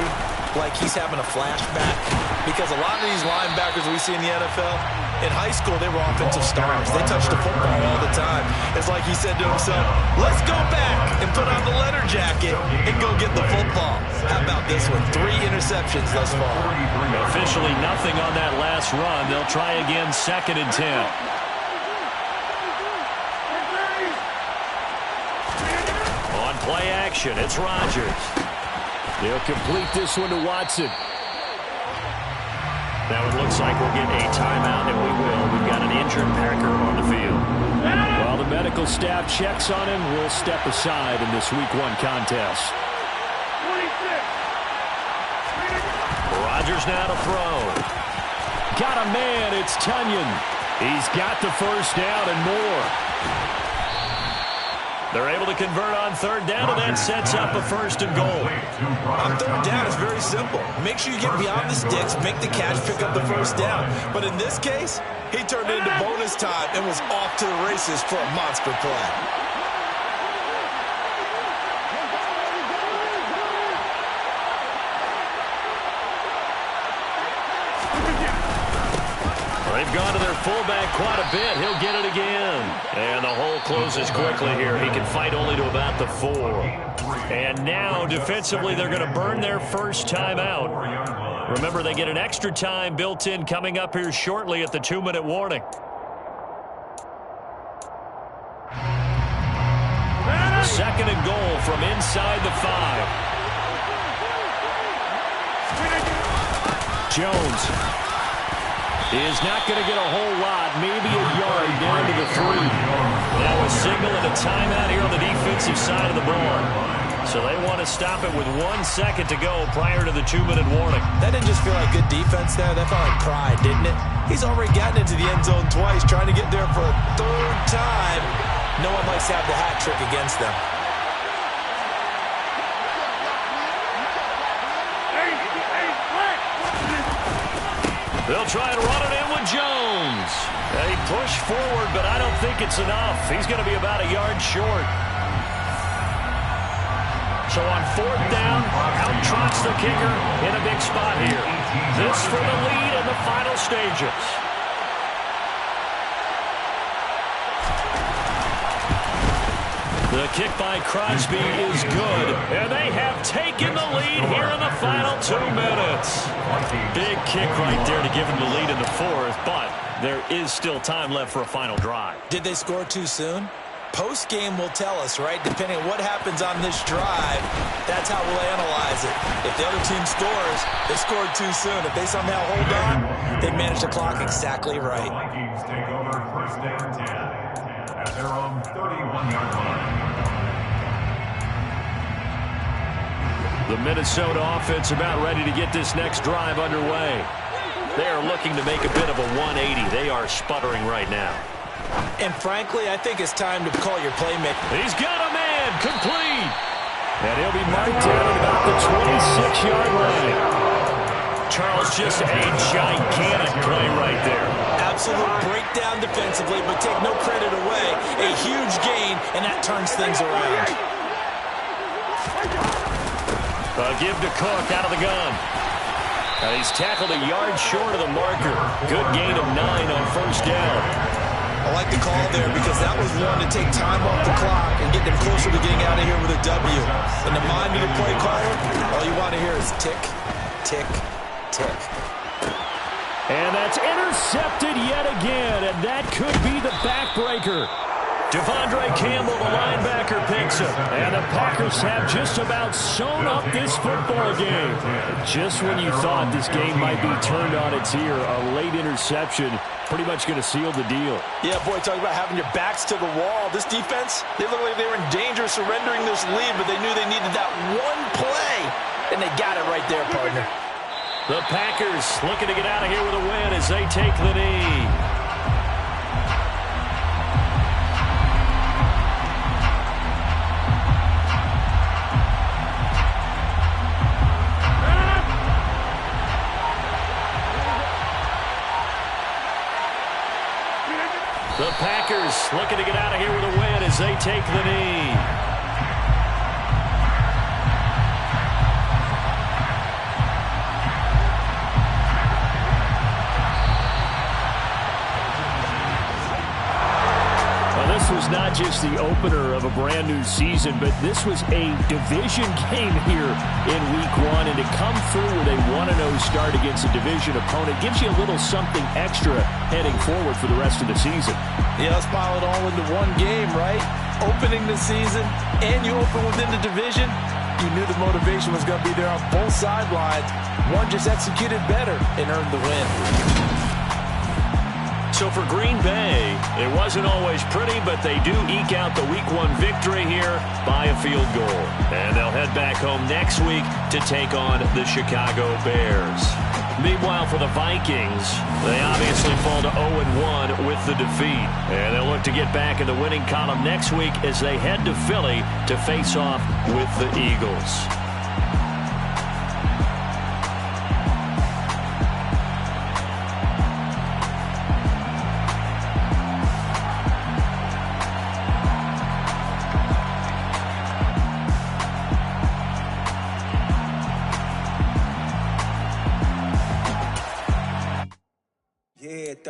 like he's having a flashback? Because a lot of these linebackers we see in the NFL, in high school, they were offensive stars. They touched the football all the time. It's like he said to himself, let's go back and put on the letter jacket and go get the football. How about this one? 3 interceptions thus far. Officially nothing on that last run. They'll try again, 2nd and 10. On play action. It's Rodgers. They'll complete this one to Watson. Now it looks like we'll get a timeout, and we will. We've got an injured Packer on the field. While the medical staff checks on him, we'll step aside in this Week 1 contest. Rodgers now to throw. Got a man, it's Tunyon. He's got the first down and more. They're able to convert on third down, and that sets up a first and goal. On third down, it's very simple. Make sure you get beyond the sticks, make the catch, pick up the first down. But in this case, he turned into bonus time and was off to the races for a monster play. They've gone to their fullback quite a bit. He'll get it again. And the hole closes quickly here. He can fight only to about the 4. And now, defensively, they're going to burn their first time out. Remember, they get an extra time built in coming up here shortly at the 2-minute warning. Second and goal from inside the 5. Jones is not going to get a whole lot, maybe a yard down to the 3. Now a signal and a timeout here on the defensive side of the ball. So they want to stop it with 1 second to go prior to the 2-minute warning. That didn't just feel like good defense there. That felt like pride, didn't it? He's already gotten into the end zone twice, trying to get there for a 3rd time. No one likes to have the hat trick against them. They'll try and run it in with Jones. They push forward, but I don't think it's enough. He's going to be about a yard short. So on 4th down, out trots the kicker in a big spot here. This for the lead in the final stages. The kick by Crosby is good, and they have taken the lead here in the final 2 minutes. Big kick right there to give them the lead in the 4th, but there is still time left for a final drive. Did they score too soon? Post-game will tell us, right? Depending on what happens on this drive, that's how we'll analyze it. If the other team scores, they scored too soon. If they somehow hold on, they manage the clock exactly right. Vikings take over first down 10 at their own 31-yard line. The Minnesota offense about ready to get this next drive underway. They are looking to make a bit of a 180. They are sputtering right now. And frankly, I think it's time to call your playmaker. He's got a man, complete. And he'll be marked down at about the 26-yard line. Charles, just a gigantic play right there. Absolute breakdown defensively, but take no credit away. A huge gain, and that turns things around. Give to Cook out of the gun. He's tackled a yard short of the marker. Good gain of 9 on first down. I like the call there because that was one to take time off the clock and get them closer to getting out of here with a W. In the mind of the play caller, all you want to hear is tick, tick, tick. And that's intercepted yet again, and that could be the backbreaker. Devondre Campbell, the linebacker, picks him. And the Packers have just about sewn up this football game. Just when you thought this game might be turned on its ear, a late interception pretty much going to seal the deal. Yeah, boy, talking about having your backs to the wall. This defense, they looked like they were in danger of surrendering this lead, but they knew they needed that one play, and they got it right there, partner. The Packers looking to get out of here with a win as they take the knee. The Packers looking to get out of here with a win as they take the knee. This was not just the opener of a brand new season, but this was a division game here in Week 1. And to come through with a 1-0 start against a division opponent gives you a little something extra heading forward for the rest of the season. Yeah, let's pile it all into one game, right? opening the season and you open within the division, you knew the motivation was going to be there on both sidelines. One just executed better and earned the win. So for Green Bay, it wasn't always pretty, but they do eke out the Week 1 victory here by a field goal. And they'll head back home next week to take on the Chicago Bears. Meanwhile, for the Vikings, they obviously fall to 0-1 with the defeat. And they'll look to get back in the winning column next week as they head to Philly to face off with the Eagles.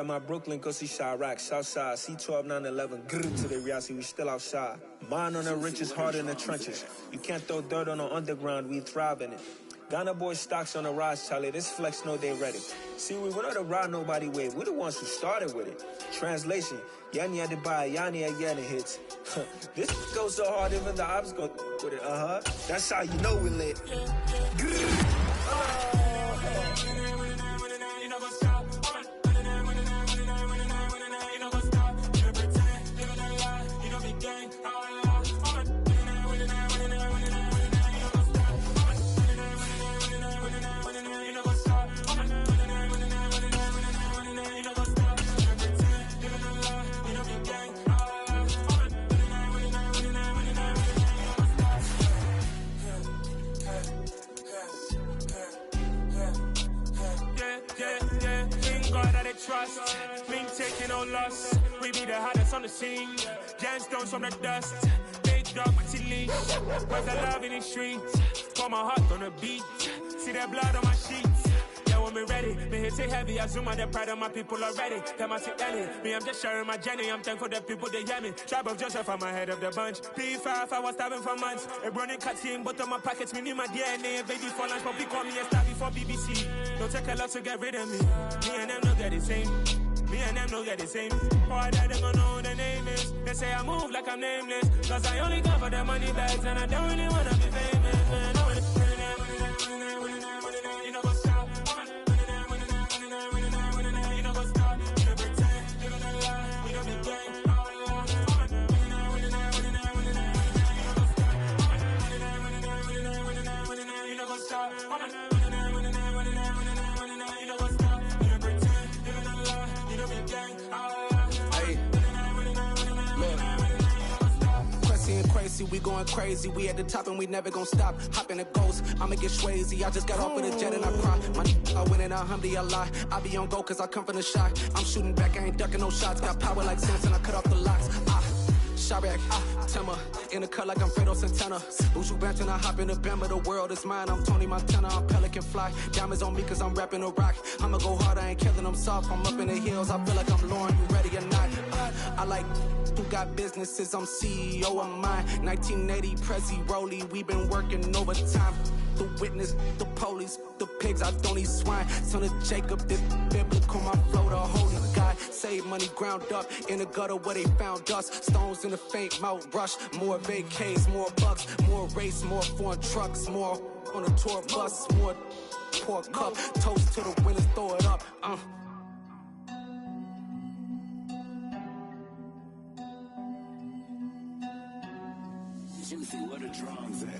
My Brooklyn, go see Chirac, Southside, C12, 911, grrr to the reality, we still outside. Mine on the riches, hard in the trenches. You can't throw dirt on the underground, we thrive in it. Ghana boys stocks on the rise, Charlie, this flex know they ready. See, we went on the ride nobody wave, we the ones who started with it. Translation, Yanni had to buy, Yanni had Yanni hits. This goes so hard, even the ops go with it, That's how you know we lit. Trust, been taking no loss. We be the hottest on the scene. Gemstones from the dust. Big dog, my leash. Where's the love in the streets? Pour my heart on the beat. See that blood on my sheets. Yeah, when we ready, me hit it heavy. I zoom out the pride of my people already. Them I see early. Me, I'm just sharing my journey. I'm thankful the people they hear me. Tribe of Joseph, I'm ahead of the bunch. P5, I was starving for months. A running cut team, but on my pockets, me need my DNA. Baby for lunch, but we call me a star before BBC. Don't take a lot to get rid of me. Me and them don't get the same. Me and them don't get the same. Boy, that they gonna know who the name is. They say I move like I'm nameless. Cause I only come for the money bags and I don't really wanna be famous, man. You know what's up? You know what's up? You know pretend, you know the lie, we don't be gang. You know what's up? Crazy, we going crazy. We at the top and we never gonna stop. Hop in a ghost, I'ma get swayzy. I just got off with a jet and I cry. I win and I humbly I lie. I be on go cause I come from the shot. I'm shooting back, I ain't ducking no shots. Got power like Samson, I cut off the locks. Chirac, Timmer, in the cut like I'm Fredo Santana. Buju Banton, I hop in the Bama, the world is mine. I'm Tony Montana, I'm Pelican Fly. Diamonds on me cause I'm rapping a rock. I'ma go hard, I ain't killing them soft. I'm up in the hills, I feel like I'm Lauren, you ready or not? I like who got businesses, I'm CEO of mine. 1980, Prezi Rolly, we been working overtime. The witness, the police, the pigs, I don't eat swine. Son of Jacob, this biblical, my flow, the holy God. Save money ground up in the gutter where they found us. Stones in the faint mouth rush. More vacays, more bucks, more race, more foreign trucks, more on a tour bus, more pour cup. Toast to the winners, throw it up. Juicy, where the drums at?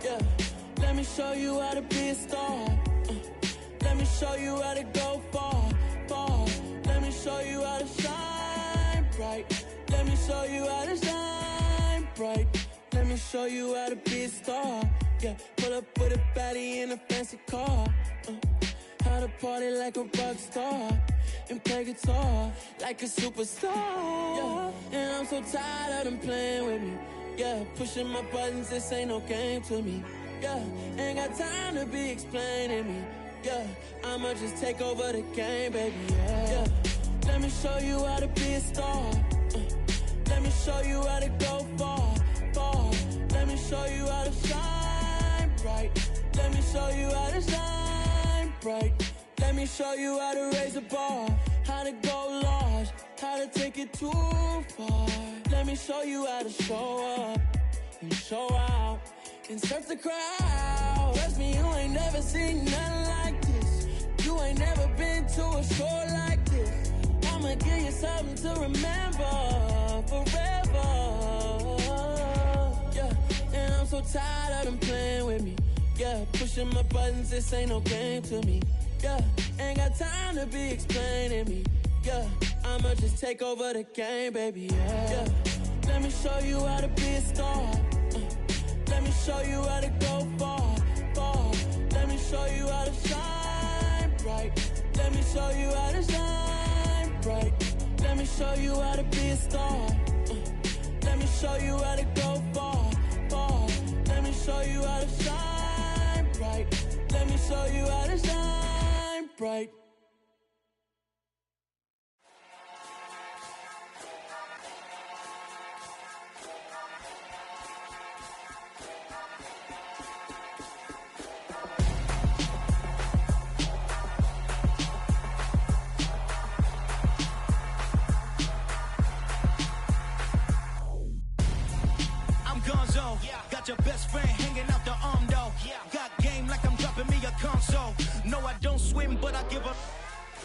Yeah, let me show you how to be a star. Let me show you how to go far, far. Let me show you how to shine bright. Let me show you how to shine bright. Let me show you how to be a star. Yeah, pull up with a baddie in a fancy car. How to party like a rock star and play guitar like a superstar. Yeah, and I'm so tired of them playing with me. Yeah, pushing my buttons, this ain't no game to me. Yeah, ain't got time to be explaining me. Yeah, I'ma just take over the game, baby. Yeah, Let me show you how to be a star. Let me show you how to go far, far. Let me show you how to shine bright. Let me show you how to shine bright. Let me show you how to raise a bar, how to go large, how to take it too far. Let me show you how to show up and show out and surf the crowd. Trust me, you ain't never seen nothing like this. You ain't never been to a show like this. I'ma give you something to remember forever. Yeah, and I'm so tired of them playing with me. Yeah, pushing my buttons, this ain't no game to me. Yeah, ain't got time to be explaining me. Yeah, I'ma just take over the game, baby. Yeah, let me show you how to be a star. Let me show you how to go far, far. Let me show you how to shine bright. Let me show you how to shine bright. Let me show you how to be a star. Let me show you how to go far, far. Let me show you how to shine bright. Let me show you how to shine bright. Got your best friend hanging out the arm though. Got game like I'm dropping me a console. No, I don't swim, but I give up.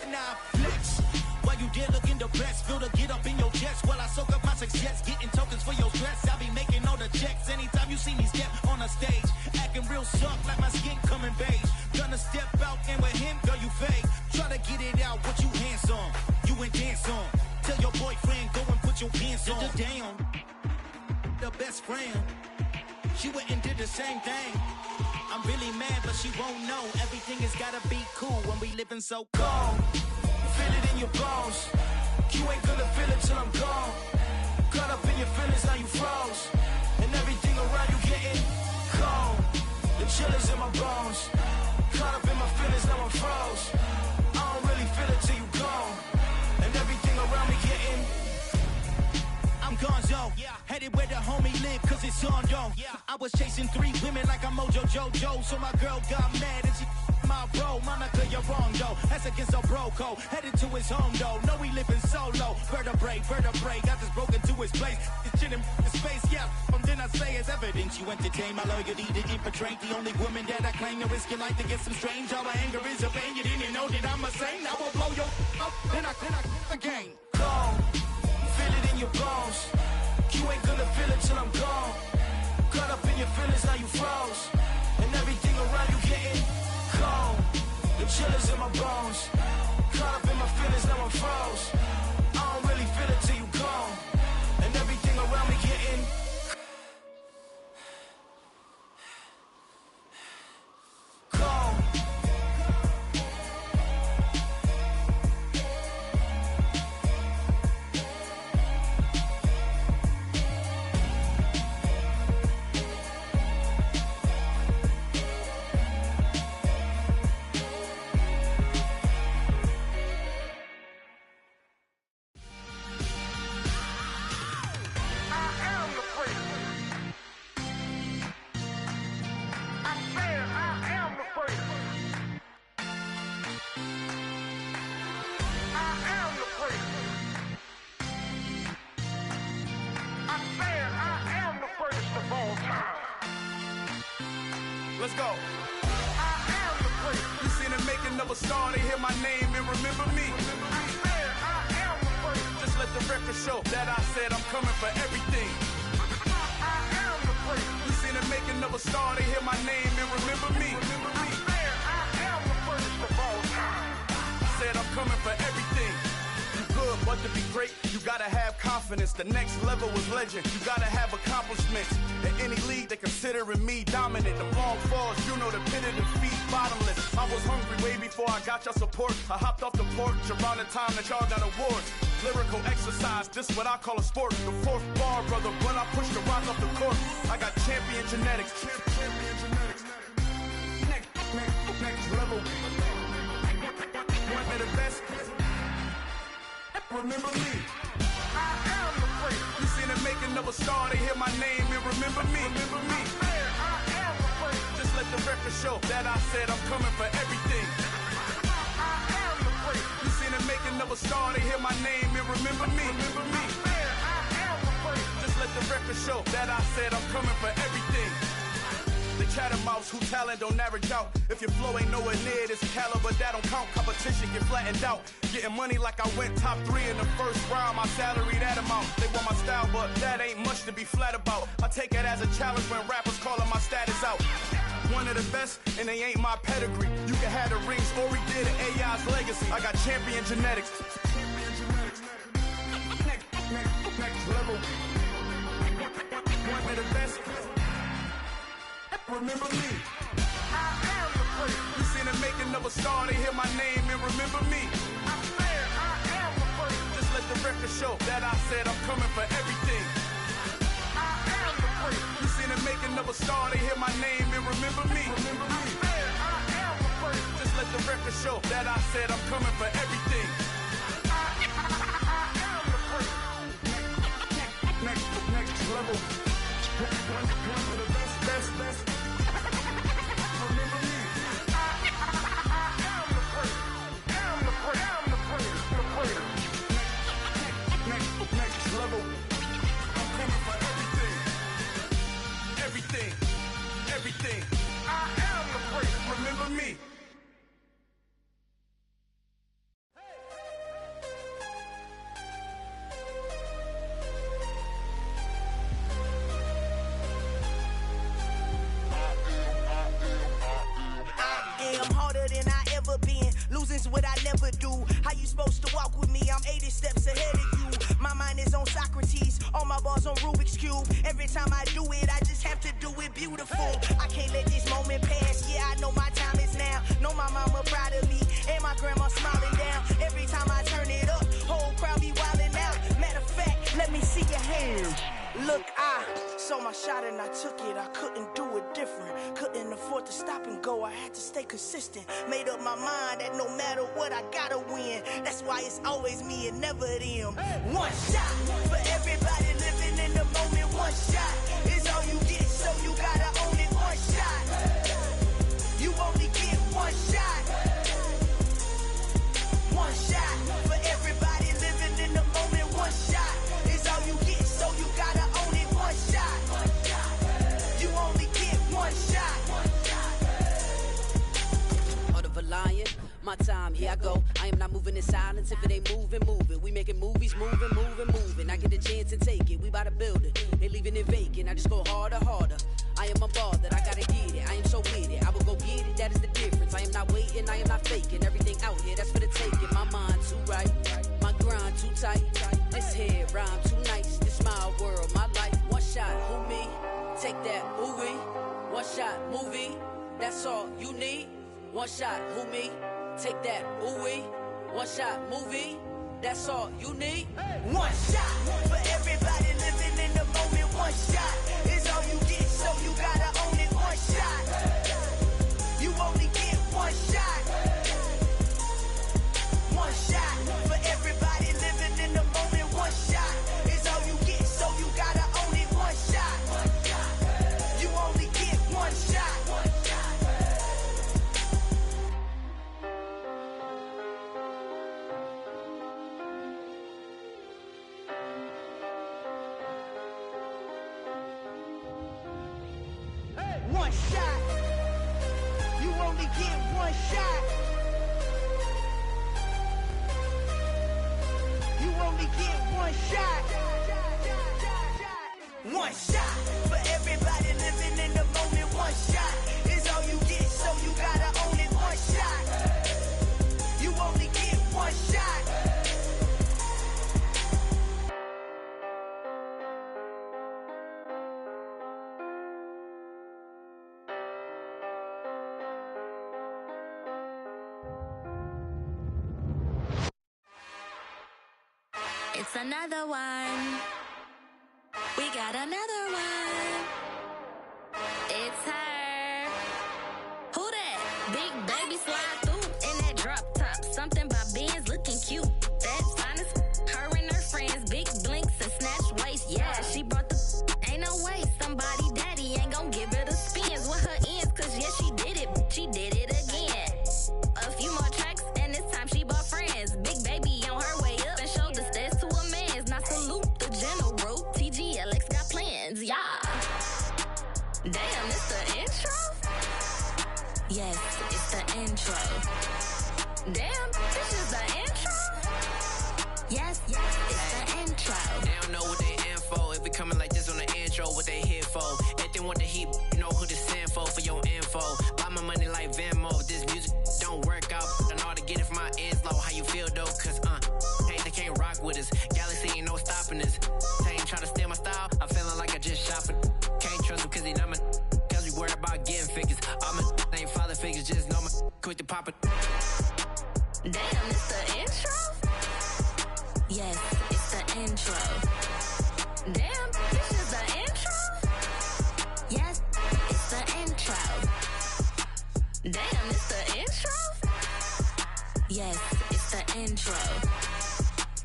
Nah, flex. While you there looking the best, feel the get up in your chest while I soak up my success. Getting tokens for your stress. I be making all the checks anytime you see me step on a stage. Acting real soft like my skin coming beige. Gonna step out and with him, girl, you fake. Try to get it out, what you hands on. You ain't dance on. Tell your boyfriend, go and put your pants on. Down. The best friend. She went and did the same thing. I'm really mad, but she won't know. Everything has gotta be cool when we living so cold. Feel it in your bones. You ain't gonna feel it till I'm gone. Caught up in your feelings, now you froze. And everything around you getting cold. The chill is in my bones. Caught up in my feelings, now I'm froze. I don't really feel it till you gone. And everything around me getting I'm gonzo, headed where the homie live, cause it's on, yo. I was chasing 3 women like I'm Mojo Jojo, so my girl got mad and she my bro. Monica, you're wrong, though. That's against our bro code. Headed to his home, though. No, he living solo. Vertebrae, got this broken to his place. It's chilling in space, yeah. Then I say it's evidence you entertain my loyalty to infiltrate. The only woman that I claim to risk your life to get some strange. All my anger is a pain. You didn't know that I'm a saint. I will blow your up, then I again. Gone. Feel it in your bones. You ain't gonna feel it till I'm gone. Caught up in your feelings, now you froze. And everything around you getting cold. The chill is in my bones. Caught up in my feelings, now I'm froze. I don't really feel it till you gone. And everything around me getting cold. Let's go. I am the place. You seen the making of a star, they hear my name and remember me. I am the place. Just let the record show that I said I'm coming for everything. I am the place. You seen the making of a star, they hear my name and remember me. I am the first of all time. Said I'm coming for everything. You good, but to be great, you gotta have confidence. The next level was legend. You gotta have accomplishments. In any league, they considering me dominant. The long falls, you know the pit of defeat, bottomless. I was hungry way before I got your support. I hopped off the porch around the time that y'all got awards. Lyrical exercise, this what I call a sport. The fourth bar, brother, when I push the rock off the court. I got champion genetics. Champion genetics. Next level. One of the best. remember me. I am the great. You seen the making of a star, they hear my name and remember me. Remember me. I am the great. Just let the record show that I said I'm coming for everything. I am the great. You seen the making of a star, they hear my name and remember me. Remember me. I am the great. Just let the record show that I said I'm coming for everything. The chattermouths who talent don't average out. If your flow ain't nowhere near this caliber, that don't count. Competition get flattened out. Getting money like I went top 3 in the first round. My salary that amount. They want my style, but that ain't much to be flat about. I take it as a challenge when rappers calling my status out. One of the best, and they ain't my pedigree. You can have the rings, or we did it, AI's legacy. I got champion genetics. Next level. One of the best. Remember me. I am the great. You seen the making of a star, they hear my name and remember me. I swear I am the great. Just let the record show that I said I'm coming for everything. I am the great. You seen the making of a star, they hear my name and remember me. Remember me. I swear I am the great. Just let the record show that I said I'm coming for everything. I am the great. Next level. One of the best. Next level. I'm coming for everything. Everything. I am the great. Remember me. Losing's what I never do. How you supposed to walk with me? I'm 80 steps ahead of you. My mind is on Socrates, all my bars on Rubik's Cube. Every time I do it, I just have to do it beautiful. I can't let this moment pass. Yeah, I know my time is now. Know my mama proud of me, and my grandma smiling down. Every time I turn it up, whole crowd be wilding out. Matter of fact, let me see your hands. Look, I saw my shot and I took it. I couldn't do it different. Couldn't afford to stop and go. I had to stay consistent. Made up my mind that no matter what, I gotta win. That's why it's always me and never them. One shot for everybody living in the moment. One shot is all you get, so you gotta own it. One shot. You only get one shot. One shot for everybody living in the moment. One shot is all you get, so you gotta own it. One shot. You only get one shot. Heart of a lion, my time, here I go. I am not moving in silence. If it ain't moving, move it. We making movies, moving. I get a chance and take it. We bout to build it. They leaving it vacant. I just go harder. I am a ball that I gotta get it. I am so with it. I will go get it. That is the difference. I am not waiting. I am not faking. Everything out here, that's for the taking. My mind too right. My grind too tight. This head rhyme too nice. This my world, my life. One shot, who me? Take that, ooh wee. One shot, movie. That's all you need. One shot, who me? Take that, ooh wee. One shot, movie. That's all you need. One shot for everybody living in the moment. One shot is all you get, so you gotta own it. One shot. You only get one shot. One shot for everybody living in the moment. One shot is all you get, so you gotta own it. One shot. You only get one shot. One shot. You only get one shot. You only get one shot. One shot for everybody living in the moment. One shot is all you get, so you gotta own it. One shot. You only get one shot. It's another one. We got another one. It's her. Who that? Big baby slide through in that drop top. Something by Benz looking cute. That's fine as her Yes, it's the intro. Damn, this is the intro? Yes, it's the intro. They don't know what they in for. If we coming like this on the intro, what they here for? If they want the heat, you know who to send for your info. Buy my money like Venmo. This music don't work out. I know how to get it from my ends low. How you feel though? Cause hey, they can't rock with us. Galaxy ain't no stopping us. They ain't try to steal my style. I'm feeling like I just shopping. Can't trust him cause he not my. Cause we worried about getting figures. All my ain't father figures. Just know my quick to pop it. Damn, it's the intro? Yes, it's the intro. Damn, this is the intro? Yes, it's the intro. Damn, it's the intro? Yes, it's the intro.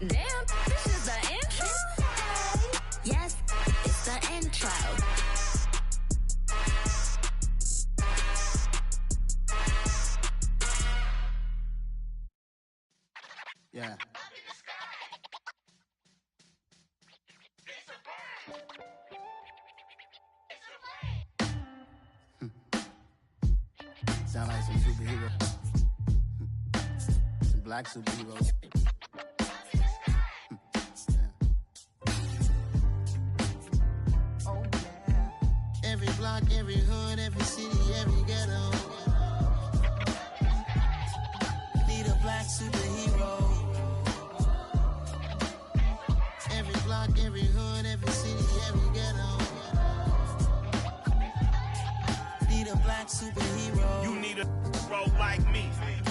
Damn, this is the intro? Yes, it's the intro. Yeah. Sound like some superhero. Some black superheroes. Oh yeah. Every block, every hood, every city, every ghetto. Need a black superhero. Every block, every hood, every city, every ghetto. Need a black superhero. You need a role like me.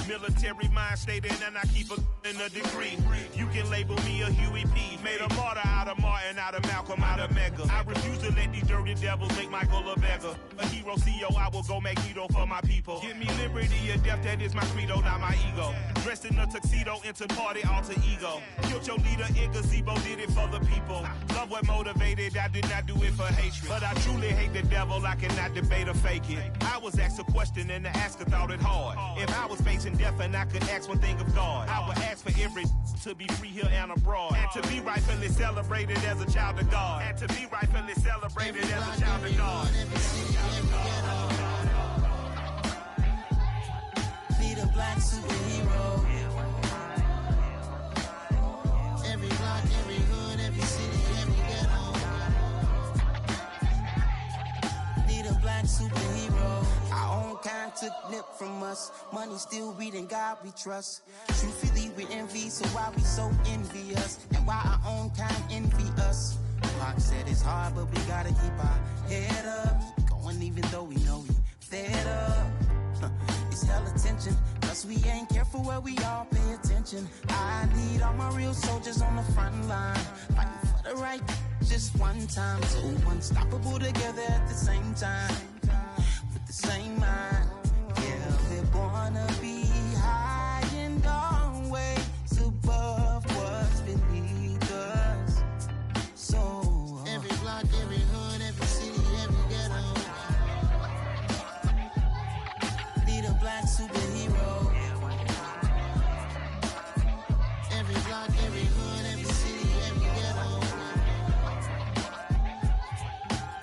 Military mind stated, and I keep in a degree. You can label me a Huey P. Made a martyr out of Martin, out of Malcolm, out of Mega. I refuse to let these dirty devils make Michael a beggar. A hero CEO, I will go Magneto for my people. Give me liberty or death, that is my credo, not my ego. Dressed in a tuxedo, into party, alter ego. Killed your leader in gazebo, did it for the people. Love what motivated, I did not do it for hatred. But I truly hate the devil, I cannot debate or fake it. I was asked a question and the asker thought it hard. If I was facing death and I could ask one thing of God, I would ask for every to be free here and abroad. And to be rightfully celebrated as a child of God. And to be rightfully celebrated as a child of God. Need a black superhero. Every block, every hood, every city, every ghetto. Need a black superhero. Our own kind took nip from us. Money still reading God we trust. Truthfully we envy, so why we so envious? And why our own kind envy us? Pac said it's hard, but we gotta keep our head up. Keep going even though we know we fed up. It's hell attention, cause we ain't careful where we all pay attention. I need all my real soldiers on the front line, fighting for the right just one time. So unstoppable together at the same time, with the same mind. Yeah, we're gonna be high and always above what's beneath us. So every block, every hood, every city, every ghetto. Need a black superhero. Every block, every hood, every city, every ghetto.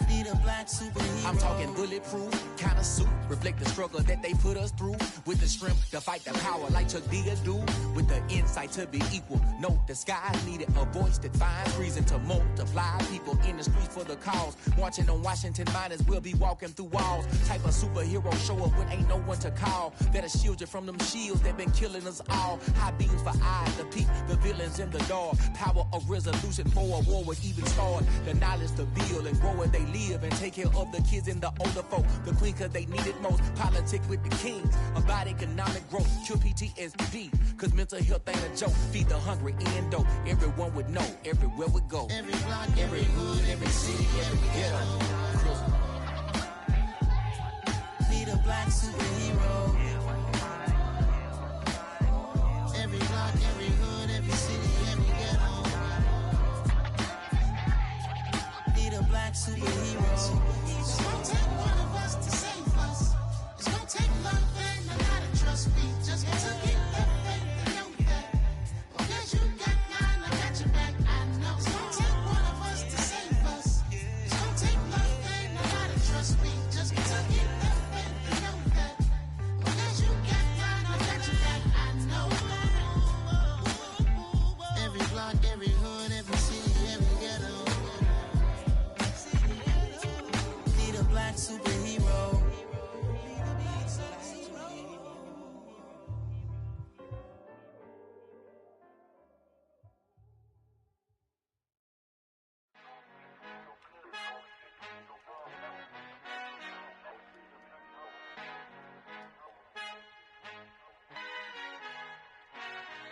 Need a black superhero. I'm talking bulletproof, kind of suit, reflect the struggle that they put us through. With the strength to fight the power like Chuck Digger do. With the insight to be equal. Note the sky needed a voice that finds reason to multiply. People in the streets for the cause. Marching on Washington miners will be walking through walls. Type of superhero show up when ain't no one to call. That'll shield you from them shields that been killing us all. High beams for eyes to peek the villains in the dark. Power of resolution for a war would even start. The knowledge to build and grow where they live and take care of the kids and the older folk. The queen cause they need it most. Politics with the kings. About economic growth. Cure PTSD. Cause mental health ain't a joke. Feed the hungry and dope. Everyone would know. Everywhere we go. Every block, every hood, every city, every ghetto. Need a black superhero. Every block, every hood, every city, every ghetto. Need a black superhero. It's gonna take one of us to save us. It's gonna take love and a lot of trust. We just got to get that faith and know that. Because you got mine, I got your back. I know. It's gonna take one of us to save us. It's gonna take love and a lot of trust. We just got to get that faith and know that.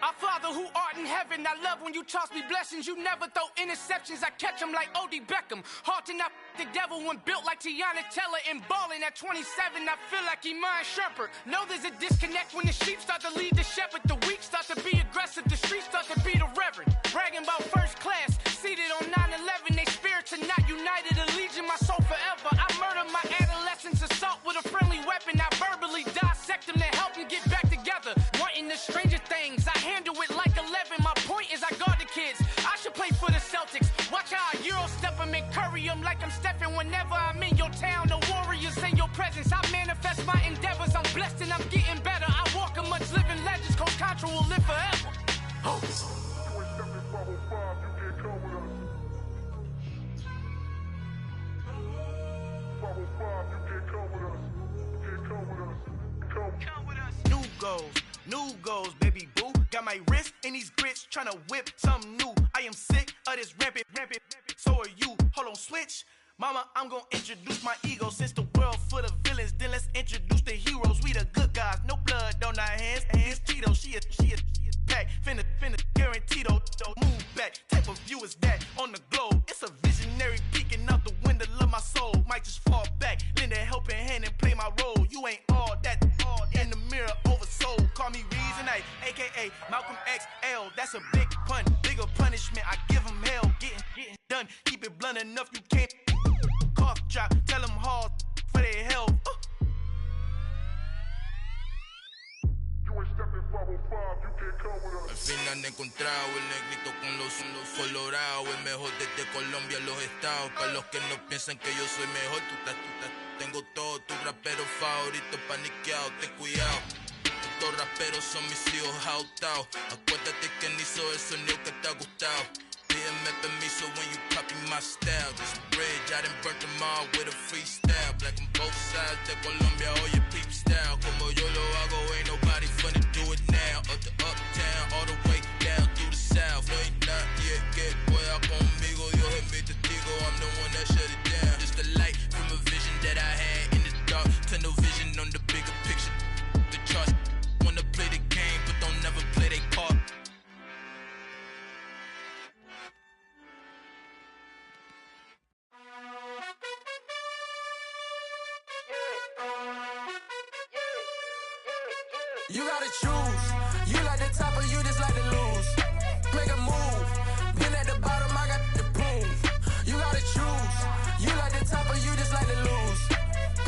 Our Father who art in heaven, I love when you toss me blessings. You never throw interceptions, I catch them like O.D. Beckham. Hard to not the devil when built like Tiana Teller and balling at 27. I feel like Iman Shumpert. Know there's a disconnect when the sheep start to lead the shepherd. The weak start to be aggressive, the streets start to be the reverend. Bragging about first class, seated on 9/11. They spirits are not united, allegiant my soul forever. I murdered my adolescence, assault with a friendly weapon. I verbally dissect them to help them get back together. Wanting the stranger things, I handle it like 11. My point is I guard the kids. I should play for the Celtics. Watch how I Euro step them and curry them like I'm stepping. Whenever I'm in your town, the Warriors in your presence. I manifest my endeavors. I'm blessed and I'm getting better. I walk amongst living legends. Coach Contra will live forever. Oh. New goals, baby boo. Got my wrist in these grits, tryna whip something new. I am sick of this rampant. So are you. Hold on, switch. Mama, I'm gonna introduce my ego. Since the world full of villains, then let's introduce the heroes. We the good guys, no blood on our hands. Hands Tito, she a pack. Finna guarantee though. Move back. Type of view is that on the globe? It's a visionary peeking out the window of my soul. Might just fall back, lend a helping hand and play my role. You ain't all that in the mirror oversold. Call me Reason A, aka Malcolm XL. That's a big pun, bigger punishment. I give him hell, getting done. Keep it blunt enough, you can't cough drop. Tell them hard for their health. Al fin han encontrado el negrito con los colorados, el mejor desde Colombia, los estados. Para los que no piensan que yo soy mejor, tengo todos tus raperos favoritos paniqueados, ten cuidado. Estos raperos son mis hijos jautados. Acuérdate que ni hizo el sonido que te ha gustado. Pídeme permiso when you copy my style. This bridge, I done burnt them all with a freestyle. Black on both sides de Colombia, oye peep style. Como yo lo hago, ain't nobody finna do it now. Up to uptown, all the way down through the south. No hay nadie que pueda conmigo, Dios es mi testigo. I'm the one that shut it down. Just the light from a vision that I had in the dark. Tunnel vision on the bigger picture. The charts wanna play the game, but don't never play their part. You gotta choose. You like the top or you just like to lose. Make a move. Been at the bottom, I got the proof. You gotta choose. You like the top or you just like to lose.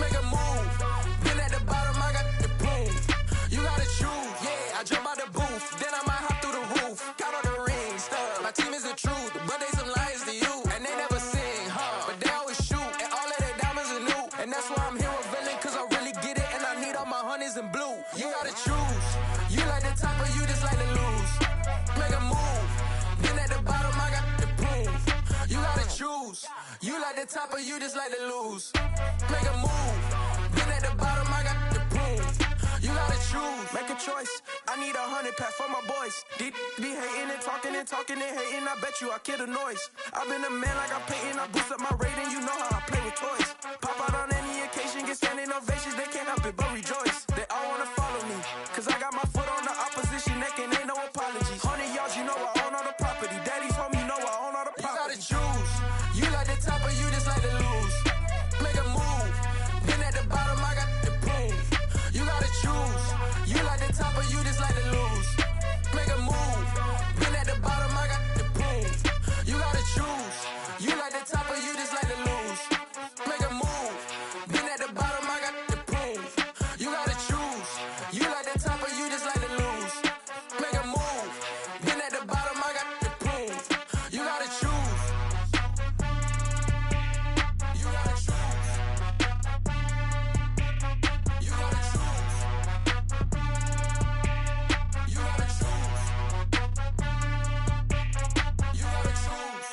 Make a move. Been at the bottom, I got the proof. You gotta choose. Yeah, I jump out the booth. Then I might hop through the roof. Count all the rings. My team is the truth, but they some liars to you. And they never sing, but they always shoot. And all of their diamonds are new. And that's why I'm here with villain, cause I really get it. And I need all my honeys in blue. You gotta choose. You like the top or you just like to lose. Make a move. Been at the bottom, I got the proof. You gotta choose. You like the top or you just like to lose. Make a move. Been at the bottom, I got the proof. You gotta choose. Make a choice. I need 100 pack for my boys. Deep be hating and talking and hating. I bet you I kill the noise. I've been a man like I'm painting. I boost up my rating. You know how I play with toys. Pop out on any occasion, get standing ovations. They can't help it but rejoice. They all wanna follow me, cause I got my foot on the opposition neck and ain't no apologies. 100 yards, you know I own all the property. Daddy's home, you know I own all the property. You gotta choose. You like the top or you just like to lose. Make a move. Been at the bottom, I got the proof. You gotta choose. You like the top or you just like to lose. Make a move. Been at the bottom, I got the proof. You gotta choose. You like the top or you just like to lose. Make a move. Been at the bottom, I got the proof. You gotta choose. You like the top or you just like to lose. Make a move. Been at the bottom, I got the proof. You gotta choose. You gotta choose. You gotta choose. You gotta choose. You gotta choose.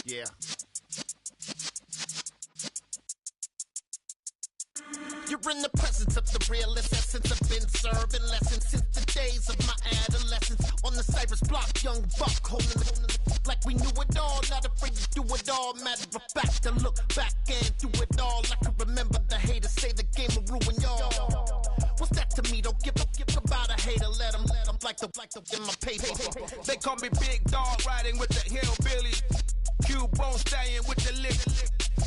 Yeah. You're in the presence of the realest essence. I've been serving lessons since the days of my adolescence. On the side Cypress block, young buck, holding it like we knew it all. Not afraid to do it all. Matter of fact, to look back and do it all. I can remember the haters say the game will ruin y'all. What's that to me? Don't give about a hater. Let them like the in my paper. They call me Big Dog, riding with the hillbillies. Q-Bone stallion with the lip.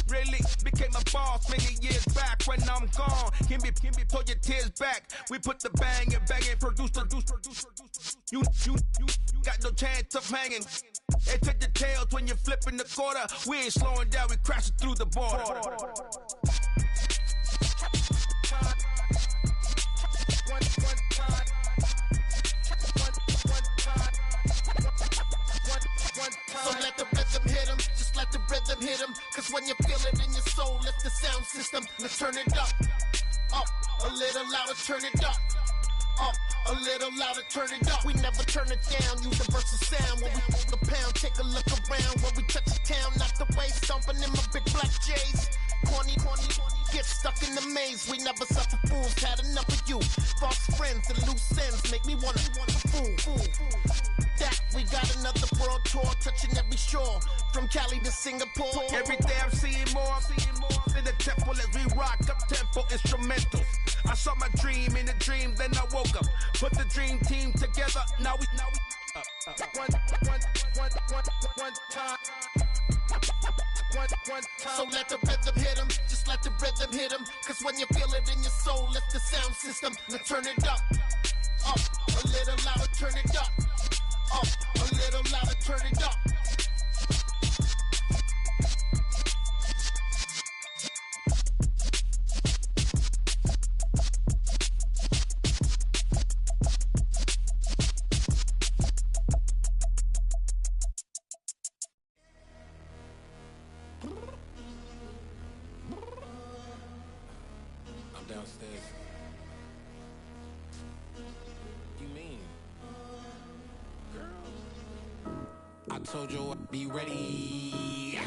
Really became a boss many years back. When I'm gone, can be pull your tears back. We put the bang and produce. You got no chance of hanging. They take the tails when you're flipping the quarter. We ain't slowing down, we crashing through the border. So let the rhythm hit him, just let the rhythm hit him. Cause when you feel it in your soul, lift the sound system. Let's turn it up, a little louder, turn it up. A little louder, turn it up. We never turn it down, universal sound. When we move the pound, take a look around. When we touch the town, knock the way, stomping in my big black J's. Corny, get stuck in the maze. We never suffer fools, had enough of you. False friends and loose ends make me wanna fool. That we got another world tour, touching every shore, from Cali to Singapore. Every day I'm seeing more in the temple as we rock up tempo instrumentals. I saw my dream in a dream, then I woke up. Put the dream team together. Now we one time. So let the rhythm hit him, just let the rhythm hit him. Cause when you feel it in your soul, lift the sound system. Now turn it up, a little louder, turn it up, a little louder, turn it up. Downstairs. You mean? Girl, I told you I'd be ready.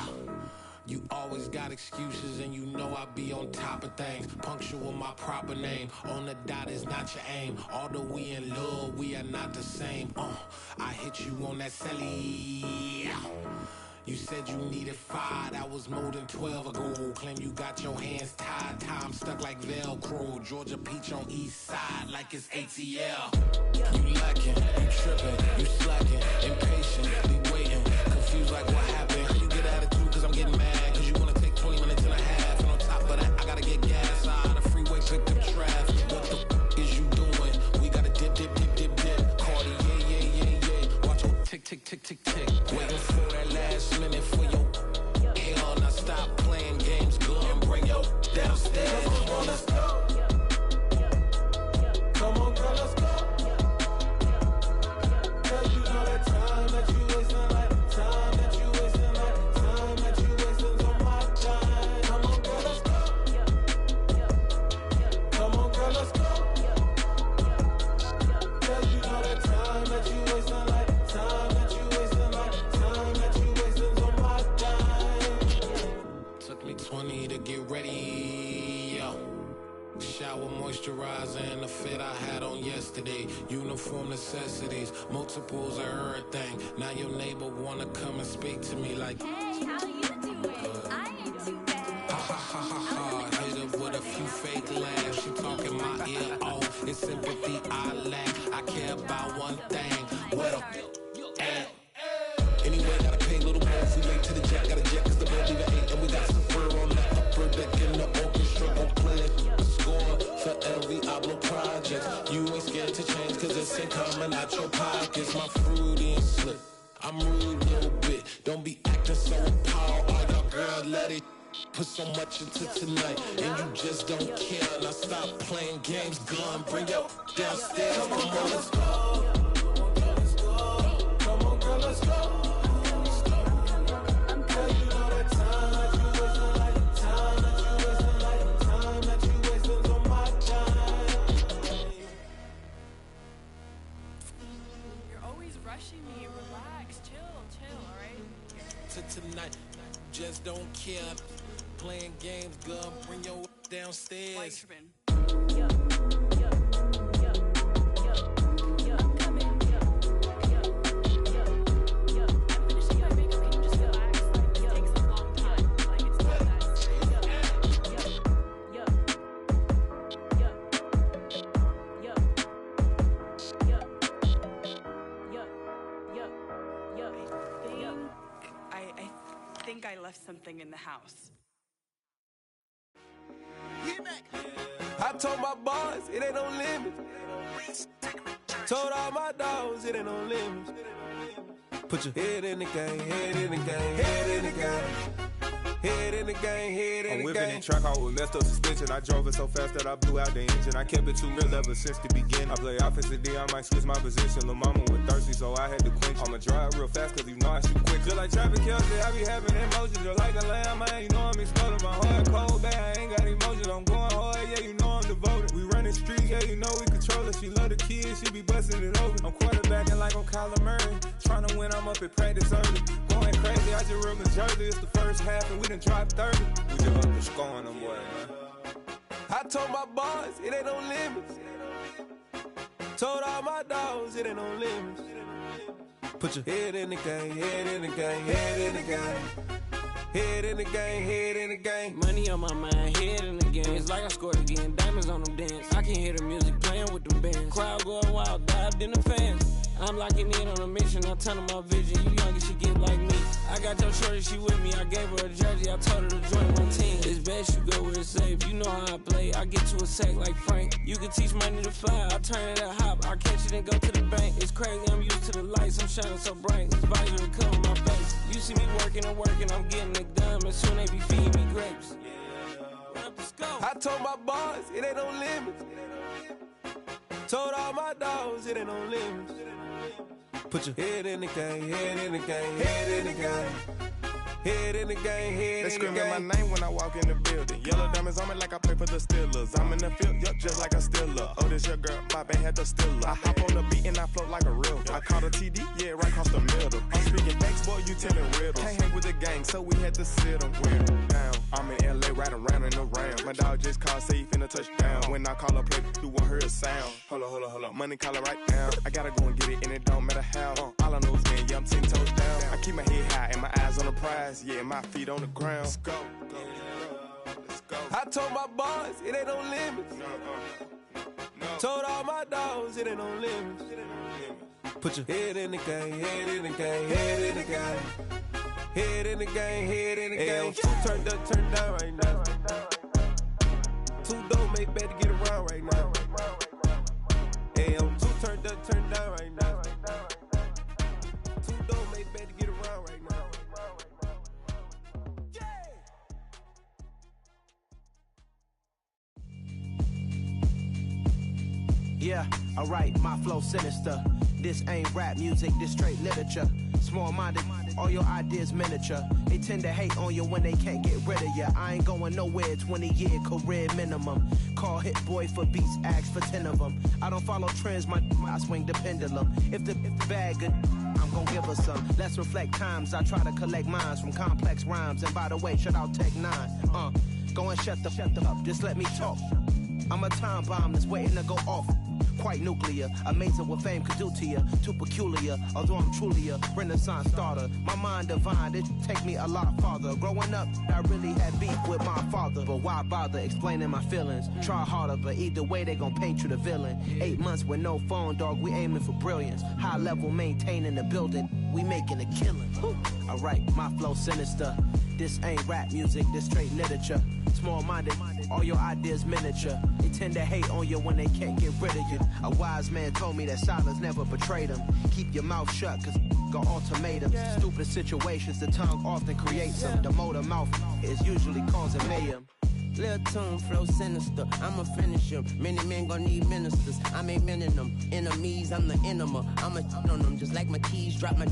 You always got excuses and you know I be on top of things. Punctual my proper name. On the dot is not your aim. Although we in love, we are not the same. I hit you on that celly. You said you needed 5, that was more than 12 ago. Claim you got your hands tied, time stuck like Velcro. Georgia Peach on east side like it's ATL. You lacking, you tripping, you slacking, impatient, waiting, confused like what happened. You get attitude cause I'm getting mad, cause you wanna take 20 minutes and a half. And on top of that, I gotta get gas out of the freeway, picked up traffic. What the f is you doing? We gotta dip. Cardi, yeah. Watch your tick. Waiting for that last minute for your hell. Now stop playing games, go and bring your downstairs. Come on, let's go. Come on, girl, let's go. Girl, you know that time that you wasting, like time that you wasting, like time that you wasting on my time. Come on, girl, let's go. Come on, girl, let's go. Girl, you know that time that you wasting, like time that you wasting, like time that you wasting on my time. Took me 20 to get ready, yo. Shower, moisturizer, and the fit I had on yesterday. Uniform necessities, multiples of everything. Now your neighbor wanna come and speak to me like, hey, how you doing? I ain't too bad. Ha. Hit her with a few fake laughs. She talking my ear off. It's sympathy I lack. I care about one thing. Well, anyway, gotta pay a little more. If we late to the jet, gotta jet cause the bed leave at 8. And we got Safir on the upper deck in the orchestra. Gon' play a score for every Ablo project. You ain't scared to change cause it's ain't coming out your pockets. My fruity and slick, I'm rude a little bit. Don't be acting so appalled. Oh, your girl, let it put so much into tonight. And you just don't care. Now stop playing games, gun, bring your downstairs. Come on, let's go. Come on, girl, let's go. Tonight, just don't care. Playing games, girl, bring your downstairs. I think I left something in the house. I told my boys it ain't no limits. Told all my dogs it ain't no limits. Put your head in the game, head in the game, head in the game. Head in the game, head in the game. I'm whipping in track out with messed up suspension. I drove it so fast that I blew out the engine. I kept it too real ever since the beginning. I play offensive D, I might switch my position. Lil' mama was thirsty, so I had to quench. I'ma drive real fast, cause you know I shoot quick. Just like traffic Kelsey, I be having emotions. Just like a lamb, man, you know I'm exploding. My heart cold, bad, I ain't got emotions. I'm going hard, yeah, you know I'm devoted. We running streets, yeah, you know we control it. She love the kids, she be busting it open. I'm quarterbacking like I'm Kyler Murray. Trying to win, I'm up at practice early. Going crazy, I just ripped the jersey. It's the first half, and we done dropped 30. We just up to scoring them boys, man. I told my boys it ain't no limits. Told all my dogs it ain't no limits. Put your head in the game, head in the game, head in the game. Head in the game, head in the game. Money on my mind, head in the game. It's like I scored again, diamonds on them dance. I can hear the music playing with them bands. Crowd going wild, dived in the fans. I'm locking in on a mission, I tell her my vision. You young and she get like me. I got your shorty, she with me. I gave her a jersey, I told her to join my team. It's best you go where it's safe. You know how I play. I get to a sack like Frank. You can teach money to fly. I turn it a hop. I catch it and go to the bank. It's crazy, I'm used to the lights. I'm shining so bright. This visor will cover my face. You see me working and working. I'm getting it done. And soon they be feeding me grapes. I told my boys it ain't no limits. Told all my dogs it ain't no limits. Put your head in the game, head in the game, head in the game. Head in the game, head in the game. They screaming my name when I walk in the building. Yellow diamonds on me like I play for the Steelers. I'm in the field, yup, just like a Steeler. Oh, this your girl, my band had the Steeler. I hop on the beat and I float like a real. I caught a TD, yeah, right across the middle. I'm speaking facts, boy, you telling riddles. Can't hang with the gang, so we had to sit them down. I'm in LA, riding round and around. My dog just called, say he finna touch down. When I call a play, you won't hear a sound. Hold up, money call it right now. I gotta go and get it, and it don't matter how. All I know is, man, yeah, I'm 10 toes down. I keep my head high and my eyes on the prize. Yeah, my feet on the ground. Let's go. I told my boys it ain't no limits. Told all my dogs it ain't no limits. Put your head in the game, head in the game, head in the game. Head in the game, head in the game. Two turned up, turned down right now. Two dope make better get around right now. Two turned up, turned down right now. Two dope make better get around right now. Yeah, alright, my flow sinister. This ain't rap music, this straight literature. Small-minded, all your ideas miniature. They tend to hate on you when they can't get rid of you. I ain't going nowhere, 20-year career minimum. Call Hit Boy for beats, ask for 10 of them. I don't follow trends, I swing the pendulum. If the bag good, I'm gon' give her some. Let's reflect times, I try to collect minds from complex rhymes. And by the way, shout out Tech 9. Go and shut the up, just let me talk. I'm a time bomb that's waiting to go off. Quite nuclear, amazing what fame could do to you. Too peculiar, although I'm truly a renaissance starter. My mind divine, it take me a lot farther. Growing up, I really had beef with my father. But why bother explaining my feelings? Try harder, but either way they gon' paint you the villain. 8 months with no phone, dog, we aiming for brilliance. High level maintaining the building, we making a killing. Alright, my flow sinister. This ain't rap music, this straight literature. Small-minded, all your ideas miniature. They tend to hate on you when they can't get rid of you. A wise man told me that silence never betrayed him. Keep your mouth shut, cause got ultimatums. Stupid situations, the tongue often creates them. The motor mouth is usually causing mayhem. Lil' tune, flow sinister, I'ma finish him. Many men gon' need ministers, I'm aiming them. Enemies, I'm the enema, I'ma on them. Just like my keys, drop my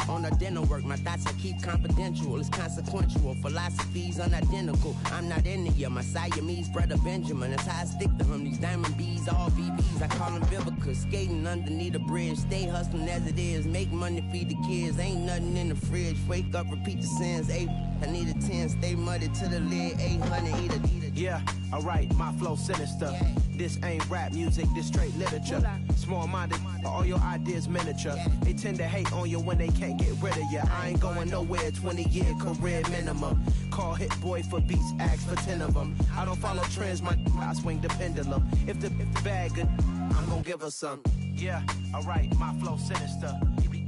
on the dinner work. My thoughts I keep confidential, it's consequential. Philosophies unidentical, I'm not in it. My Siamese brother Benjamin, that's how I stick to him. These diamond bees, all BBs, I call them Vivica. Skating underneath the bridge, stay hustling as it is. Make money, feed the kids, ain't nothing in the fridge. Wake up, repeat the sins, I need a 10, stay muddy to the lid, 800, eat a. Yeah, alright, my flow sinister. This ain't rap music, this straight literature. Small-minded, all your ideas miniature. They tend to hate on you when they can't get rid of you. I ain't going nowhere, 20-year career minimum. Call Hit Boy for beats, ask for 10 of them. I don't follow trends, I swing the pendulum. If the bag good, I'm gon' give her some. Yeah, alright, my flow sinister.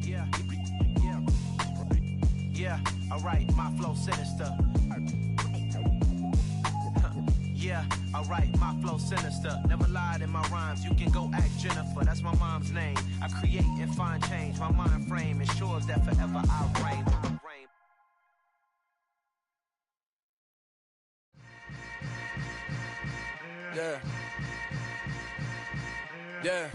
Yeah. Yeah, alright, my flow sinister. Yeah, alright, my flow sinister. Never lied in my rhymes, you can go ask Jennifer. That's my mom's name. I create and find change. My mind frame ensures that forever I reign. Yeah. Yeah.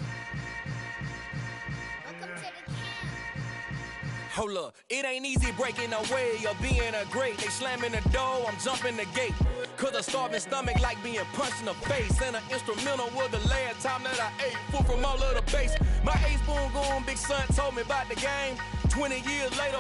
Hold up, it ain't easy breaking away or being a great. They slamming the door, I'm jumping the gate. Cause a starving stomach like being punched in the face. And an instrumental was the last time that I ate food from all of the bass. My A-spoon going big son told me about the game. 20 years later,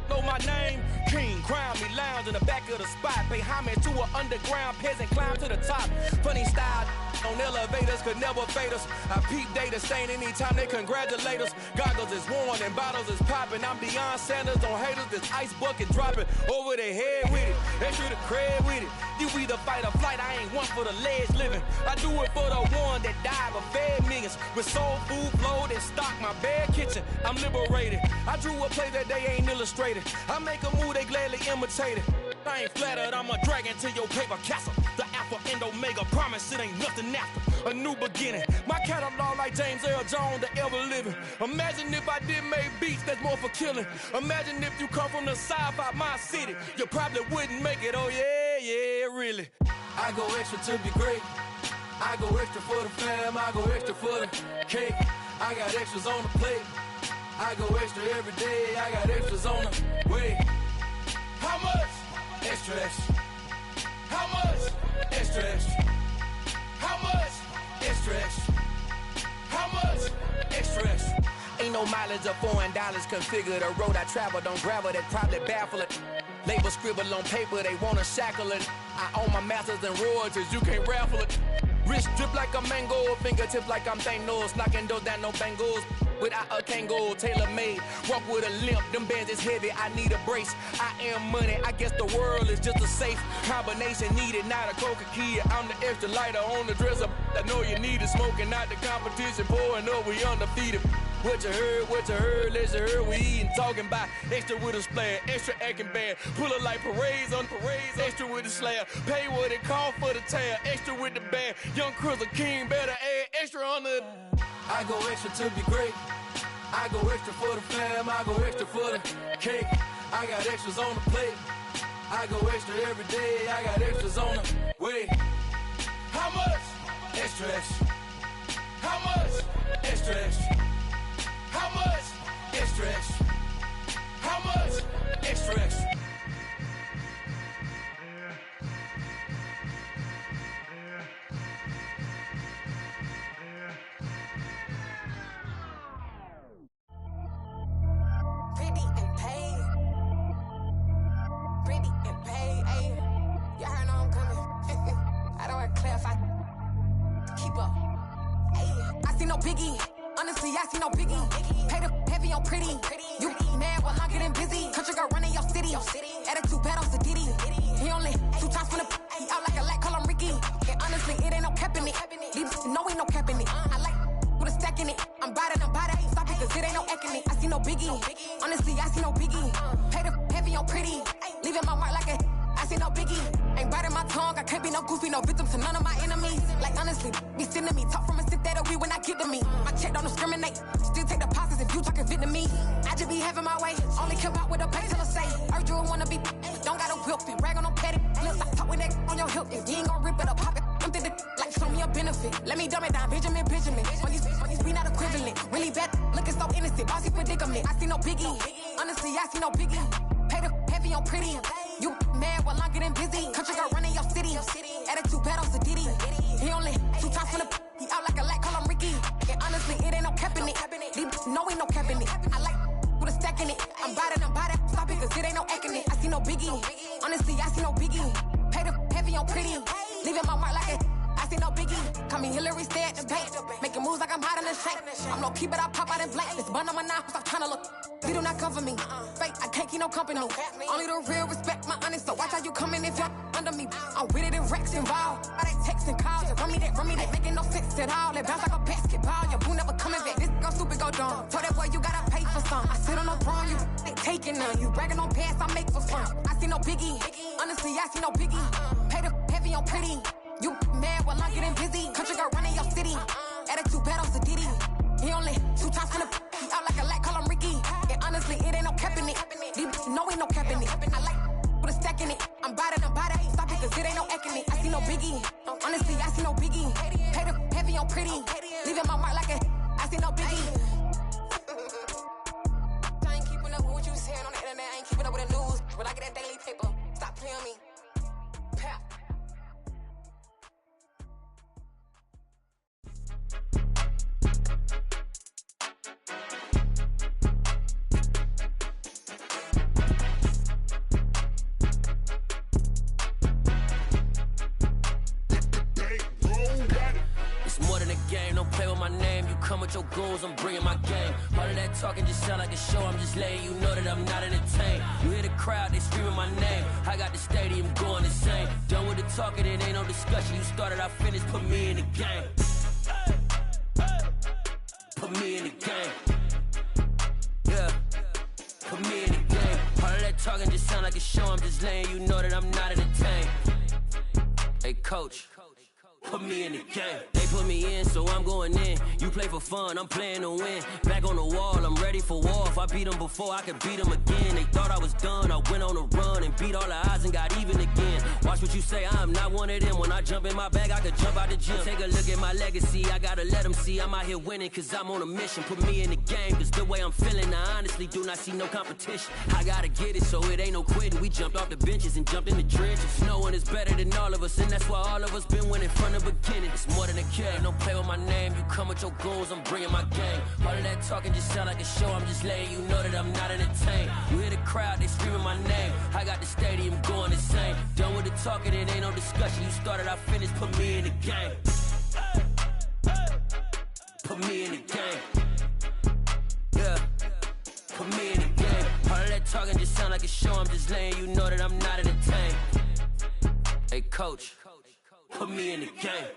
know my name. King, crown me, lounge in the back of the spot. Pay homage to an underground peasant, climb to the top. Funny style on elevators could never fade us. I peep data stain anytime they congratulate us. Goggles is worn and bottles is popping. I'm Deion Sanders on haters, this ice bucket dropping over their head with it. Extra the cred with it. You either fight or flight, I ain't one for the ledge living. I do it for the one that died but fed millions. With soul food flowed and stocked my bare kitchen. I'm liberated. I drew a play that they ain't illustrated. I make a move, they gladly imitate it. I ain't flattered, I'm a dragon to your paper castle. The Alpha and Omega, promise it ain't nothing after. A new beginning. My catalog like James Earl Jones, the ever living. Imagine if I did make beats that's more for killing. Imagine if you come from the south out my city. You probably wouldn't make it, oh yeah, really. I go extra to be great. I go extra for the fam, I go extra for the cake. I got extras on the plate. I go extra every day, I got extras on the way. How much? Extra, extra. How much? Extra, extra. How much? Extra, extra. How much? Extra, extra. Ain't no mileage of $4 configure the road I travel. Don't gravel that probably baffle it. Label scribble on paper, they wanna shackle it. I own my masters and royalties, you can't raffle it. Wrist drip like a mango, fingertips like I'm Thanos, knocking those down no bangles. Without a Kango, tailor-made, walk with a limp, them bands is heavy, I need a brace. I am money, I guess the world is just a safe combination needed, not a coca key. I'm the extra lighter on the dresser, I know you need it, smoking out the competition, pouring up, we undefeated. What you heard, let's hear we eatin', talking about extra with a splash, extra acting bad, pull it like parades on parades, extra with the slab, pay what it cost for the tab, extra with the band, young Chris a king, better add extra on the. I go extra to be great. I go extra for the fam, I go extra for the cake. I got extras on the plate. I go extra every day, I got extras on the way. How much? Extra, extra. How much? Extra, extra. How much? Extra, extra. How much? Extra, extra. Biggie, honestly, I see no biggie. Pay the heavy on pretty. You mad while I'm getting busy. Country girl running your city. Attitude bad on Diddy. He only 2 times from the he out like a light, call him Ricky. And honestly, it ain't no cap in it. These no ain't no cap in it. I like with a stack in it. I'm bad. Stop it, cause it ain't no acting it. I see no biggie. Honestly, I see no biggie. Pay the heavy on pretty. Leaving my mark like a I see no biggie. Ain't biting my tongue, I can't be no goofy, no victim to none of my enemies. Like honestly, be sending me talk from a stick that'll be when I get to me. My check don't discriminate, still take deposits if you talking Vietnamese. I just be having my way, only come out with a pay till I say. Heard you wanna be, don't gotta whip it, brag on them petty flips. I talk with that on your hip, if you ain't gon' rip it up, pop it. I'm thinking like show me a benefit. Let me dumb it down, Benjamin. When these be not equivalent, really bad, looking so innocent, bossy predicament. I see no biggie, honestly, I see no biggie. Pay the heavy on pretty. You mad while I'm getting busy. Country girl running your city. Attitude bad on Diddy. He only 2 times from the he out like a light, call him Ricky. And honestly, it ain't no cap in it. These no ain't no cap in it. I like with a stack in it. I'm bad. Stop it, cause it ain't no acting it. I see no biggie. Honestly, I see no biggie. Pay the heavy on pretty. Leaving my mark like it. I see no biggie. Call me Hillary, stay at the bank. Making moves like I'm hot in the shank. I'm low key, but I pop out in blank. This bun on my knife, stop trying to look. They do not come for me. Fake, I can't keep no company. Only the real respect my honest. So watch how you coming if you're under me. I'm with it and Rex involved. All they text and calls. Run me that making no sense at all. They bounce like a basketball. Your boo never coming back. This go stupid, go dumb. Told that boy you gotta pay for some. I sit on the throne, you they take leaking none. You bragging on past, I make for fun. I see no biggie. Honestly, I see no biggie. Pay the heavy on pretty. You mad while I'm getting busy. Country girl running your city. Attitude bad on Diddy. He only 2 times from the he out like a light, call him Ricky. And honestly, it ain't no cap in it. These no ain't no cap in it. I like with a stack in it. I'm bout it. Stop it, cause it ain't no acting it. I see no biggie. Honestly, I see no biggie. Pay the heavy on pretty. Leaving my mark like a I see no biggie. I ain't keeping up with what you saying on the internet. I ain't keeping up with the news. But I get that daily paper. Stop playing me. Pap. Don't play with my name, you come with your goons, I'm bringing my game. All of that talking just sound like a show, I'm just letting you know that I'm not entertained. You hear the crowd, they screaming my name, I got the stadium going insane. Done with the talking, it ain't no discussion, you started, I finished, put me in the game. Put me in the game. Yeah, put me in the game. All of that talking just sound like a show, I'm just letting you know that I'm not entertained. Hey coach, put me in the game. They put me in, so I'm going in. You play for fun, I'm playing to win. Back on the wall, I'm ready for war. If I beat them before, I could beat them again. They thought I was done, I went on a run and beat all the odds and got even again. Watch what you say, I'm not one of them. When I jump in my bag, I could jump out the gym. Take a look at my legacy, I gotta let them see I'm out here winning, cause I'm on a mission. Put me in the game, cause the way I'm feeling, I honestly do not see no competition. I gotta get it, so it ain't no quitting. We jumped off the benches and jumped in the trenches. No one is better than all of us, and that's why all of us been winning from the beginning. It's more than a game, don't play with my name. You come with your goons, I'm bringing my game. All of that talking just sound like a show, I'm just letting you know that I'm not entertained. You hear the crowd, they screaming my name, I got the stadium going insane. Done with the talking, it ain't no discussion. You started, I finished, put me in the game. Put me in the game. Yeah, put me in the game. All of that talking just sound like a show, I'm just letting you know that I'm not entertained. Hey coach, put me in the game.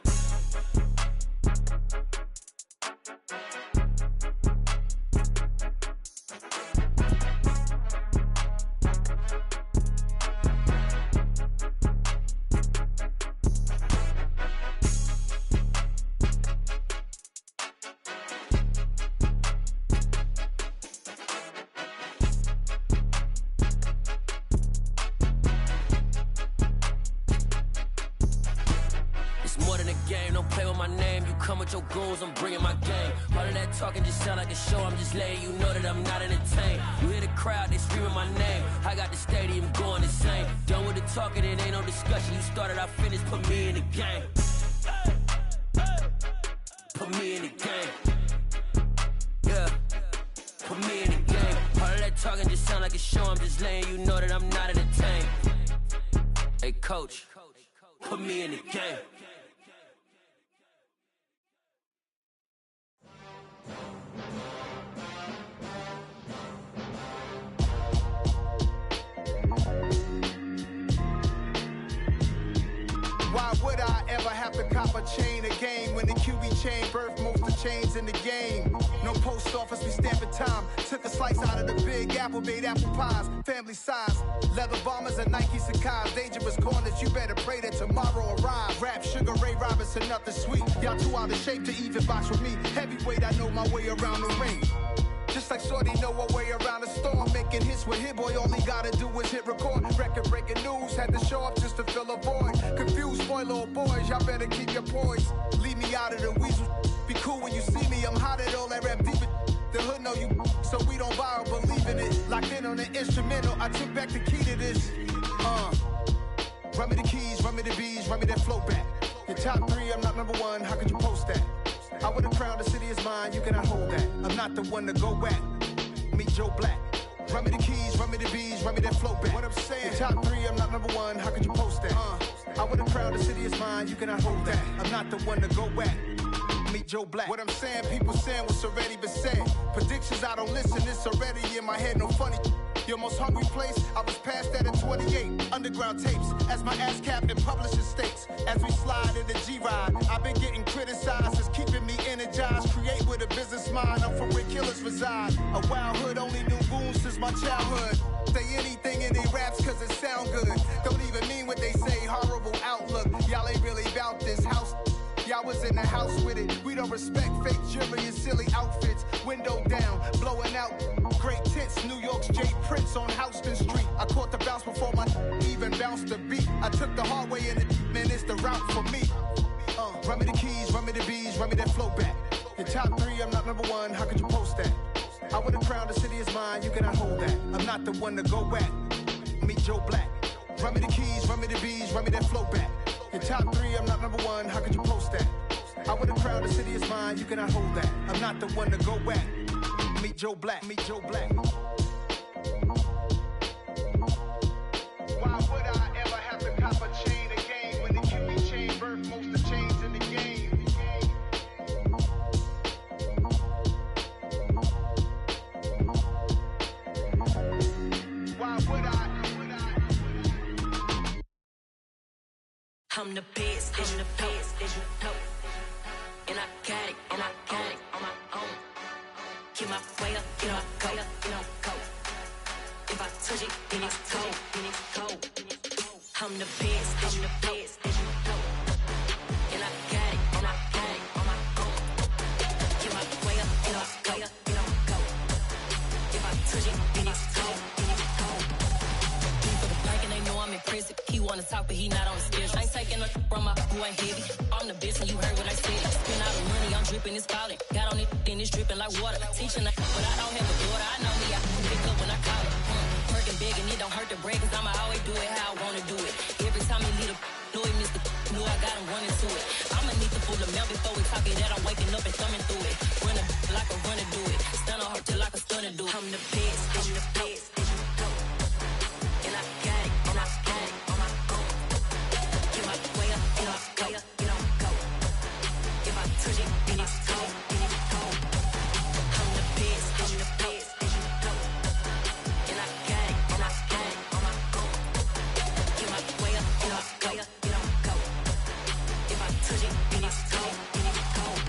Your goons, I'm bringing my game. All of that talking just sound like a show, I'm just letting you know that I'm not entertained. You hear the crowd, they screaming my name, I got the stadium going insane. Done with the talking, it ain't no discussion. You started, I finished, put me in the game. Put me in the game. Yeah, put me in the game. All of that talking just sound like a show, I'm just letting you know that I'm not entertained. Hey coach, put me in the game. Why would I ever have to cop a chain again when the QB chain birthed most of chains in the game? No post office, we stamping time. Took a slice out of the big apple, made apple pies, family size. Leather bombers and Nike Sakai's. Dangerous corners, you better pray that tomorrow arrives. Rap, Sugar Ray Robinson, nothing sweet. Y'all too out of shape to even box with me. Heavyweight, I know my way around the ring. Just like Shorty know her way around the storm. Making hits with Hit Boy, all he gotta do is hit record. Record breaking news, had to show up just to fill a void. Confused boy, little boys, y'all better keep your poise. Leave me out of the weasel. Be cool when you see me, I'm hot at all that rap deep. The hood know you, so we don't borrow, believe in it. Locked in on the instrumental, I took back the key to this. Run me the keys, run me the bees, run me that flow back. Your top 3, I'm not number 1, how could you post that? I would've crowned the city is mine, you cannot hold that. I'm not the one to go back. Meet Joe Black. Run me the keys, run me the bees, run me that flow back. What I'm saying, top 3, I'm not number 1, how could you post that? I would've crowned the city is mine, you cannot hold that. I'm not the one to go back. Meet Joe Black. What I'm saying, people saying what's already been said. Predictions, I don't listen, it's already in my head, no funny. Your most hungry place. I was past that at 28. Underground tapes, as my ass capped in publishing states. As we slide in the G-Ride, I've been getting criticized. It's keeping me energized. Create with a business mind. I'm from where killers reside. A wild hood, only knew goons since my childhood. Say anything in they raps cause it sound good. Don't even mean what they say, horrible outlook. Y'all ain't really about this house. Y'all was in the house with it. We don't respect fake jewelry and silly outfits. Window down, blowing out great tits. New York's J. Prince on Houston Street. I caught the bounce before my even bounced the beat. I took the hard way in it, man, it's the route for me. Run me the keys, run me the bees, run me that flow back. Your top 3, I'm not number 1, how could you post that? I would have crowned the city is mine, you cannot hold that. I'm not the one to go back. Meet Joe Black. Run me the keys, run me the bees, run me that flow back. Your top 3, I'm not number 1, how could you post that? I would have crowned the city is mine, you cannot hold that. I'm not the one to go back. Meet Joe Black, meet Joe Black. Why would I ever have to cop a chain again when the QB chain birthed most of the chains in the game? Why would I? I'm the best, I'm the best, as you know. And I got it, and I got it on my own. Get my way up, get my go, go. If I touch it, then it's cold, then it's cold. I'm the best, as you know. And I got it, and I got it on my own. Get my way up, get my go, go. If I touch it, then it's cold, then it's cold. Me for the blank and they know I'm in prison. He wanna talk, but he not on the schedule. I ain't taking a from my boy heavy. I'm the best, and you heard what I said. Spend all the money, I'm dripping, it's falling. Got on it, then it's dripping like water. Teaching, but I don't have a daughter. I know me, I can pick up when I call it. Working big, and it don't hurt to break, cause I'ma always do it how I wanna do it. Every time he lead a know he missed the know I got him running to it. I'ma need to pull the milk before we talk it that I'm waking up and thumbing through it. Run a like a runner do it. Stun on her till like a stunner do it. I'm the best, I'm the best, as you know. And I got it, and I got it on my own. Get my way up, get my go, go. If I touch it, then it's cold, then it's cold. I'm the best, I'm the best, as you know. And I got it, and I got it on my own. Get my way up, get my go, go. If I touch it, then it's cold, then it's cold.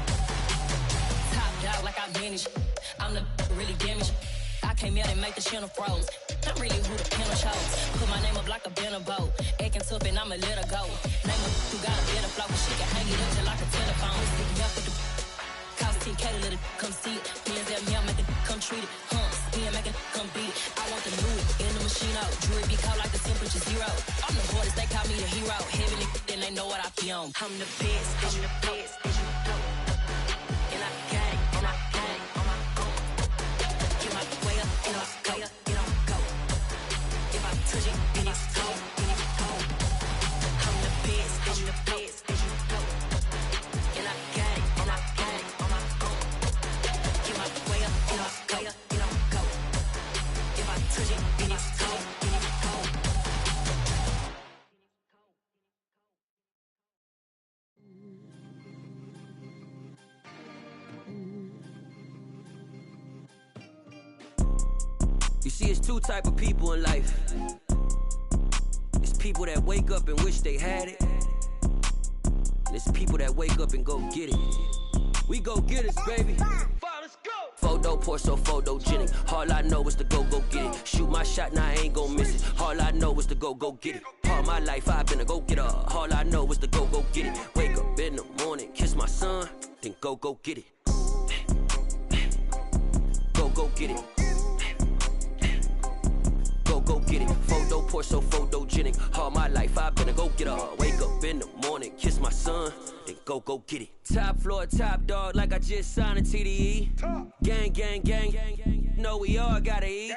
Top dog like I manage. I'm the really damaged. I came out and make the channel froze. I'm really who the piano chose. Put my name up like a banner boat. Acting tough and I'ma let her go. Name her who got a better flow. She can hang it up just like a telephone. Stick me up with the cost 10K to let it come see it. Hands at me, I make it come treat it. Spin, make it come beat it. I want the new in the machine out. Jewelry be cold like the temperature 0. I'm the hardest, they call me the hero. Heavenly, then they know what I be on. I'm the best, I'm the best, as you know. And I got it, and I got it on my own. Get my way up, and I go, go. If I touch it, then it's cold, then it's cold. I'm the best, I'm the best, as you know. And I got it, and I got it on my own. Get my way up, and I go, go. If I touch it, then it's cold, then it's cold. You see, it's two type of people in life. It's people that wake up and wish they had it. And it's people that wake up and go get it. We go get it, baby. Photo pour so photogenic. All I know is to go get it. Shoot my shot, now I ain't gon' miss it. All I know is to go get it. All my life I've been a go getter. All I know is to go get it. Wake up in the morning, kiss my son, then go get it. Go get it. Go get it. Photo pour so photogenic. All my life I've been a go getter. Wake up in the morning, kiss my son, then go get it. Top floor, top dog, like I just signed a TDE. Gang. Know we all gotta eat.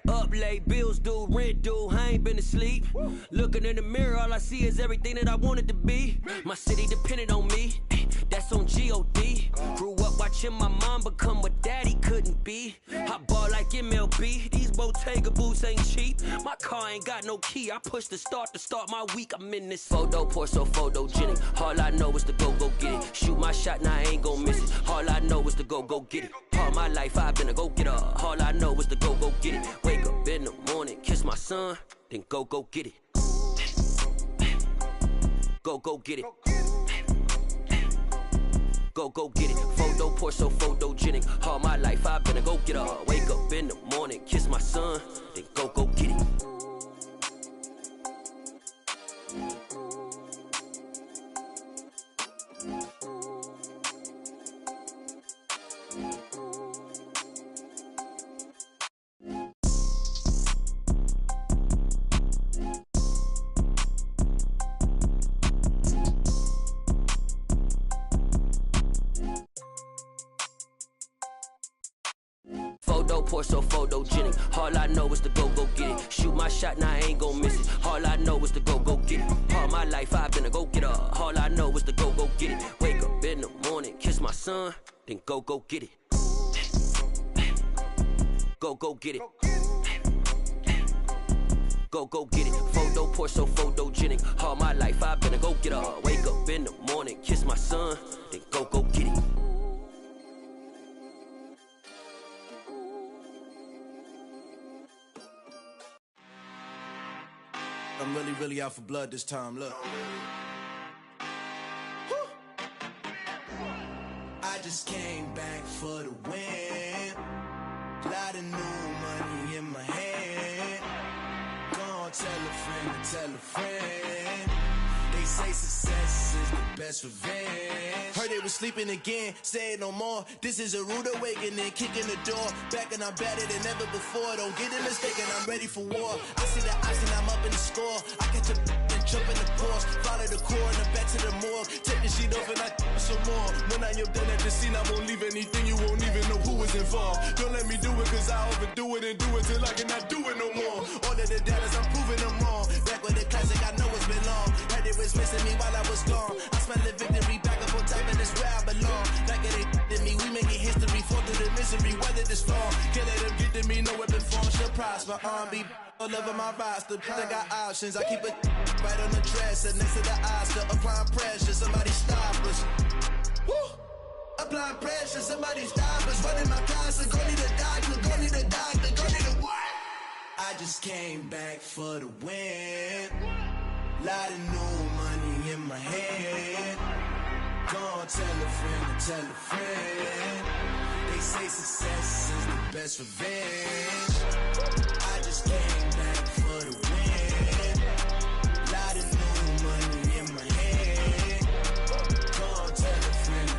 Up late, bills due, rent due. I ain't been asleep. Looking in the mirror, all I see is everything that I wanted to be. My city depended on me. That's on G.O.D. Grew up watching my mom become what daddy couldn't be. I ball like MLB. These Bottega boots ain't cheap. My car ain't got no key. I push the start to start my week. I'm in this photo pour so photogenic. All I know is to go get it. Shoot my shot, now I ain't gon' miss it. All I know is to go get it. All my life I've been a go getter. All I know is to go get it. Wake up in the morning. son, then go get it. Go get it. Go get it. Photo poor, so photogenic. All my life I've been a go getter. Wake up in the morning, kiss my son, then go get it. Poor, so photogenic. All I know is to go get it. Shoot my shot, now I ain't gon' miss it. All I know is to go get it. All my life I've been a go getter. All I know is to go get it. Wake up in the morning, kiss my son, then go get it. Go get it. Go get it. Photo poor, so photogenic. All my life I've been a go getter. Wake up in the morning, kiss my son, then go get it. I'm really out for blood this time, look. I just came back for the win. Lot of new money in my hand. Gonna tell a friend. They say success is the best revenge. Heard they was sleeping again, say it no more. This is a rude awakening, kicking the door. Back and I'm better than ever before. Don't get it mistaken, I'm ready for war. I see the option, I'm up in the score. I catch a and jump in the course. Follow the core and the back to the morgue. Take the sheet off and I some more. When I am done at the scene, I won't leave anything. You won't even know who was involved. Don't let me do it, cause I overdo it and do it till I cannot do it no more. All of the data's, I'm proving them wrong. Back with the classic, I know it's been long. Heard it was missing me while I was gone. I smell the victory back up on top, and it's where I belong. Like it ain't to me, we making history. Fall through the misery, weather this storm. Can't let them get to me, no weapon form should prosper. R&B all over my roster. I got options, I keep it right on the dresser. Next to the Oscar, applying pressure. Somebody stop us. Woo! Applying pressure, somebody stop us. Running my closet, go need a doctor, go need a doctor, go need a what? I just came back for the win. Lot of new money in my hand. Gonna tell a friend. They say success is the best revenge. I just came back for the win. Lot of new money in my hand. Gonna tell a friend.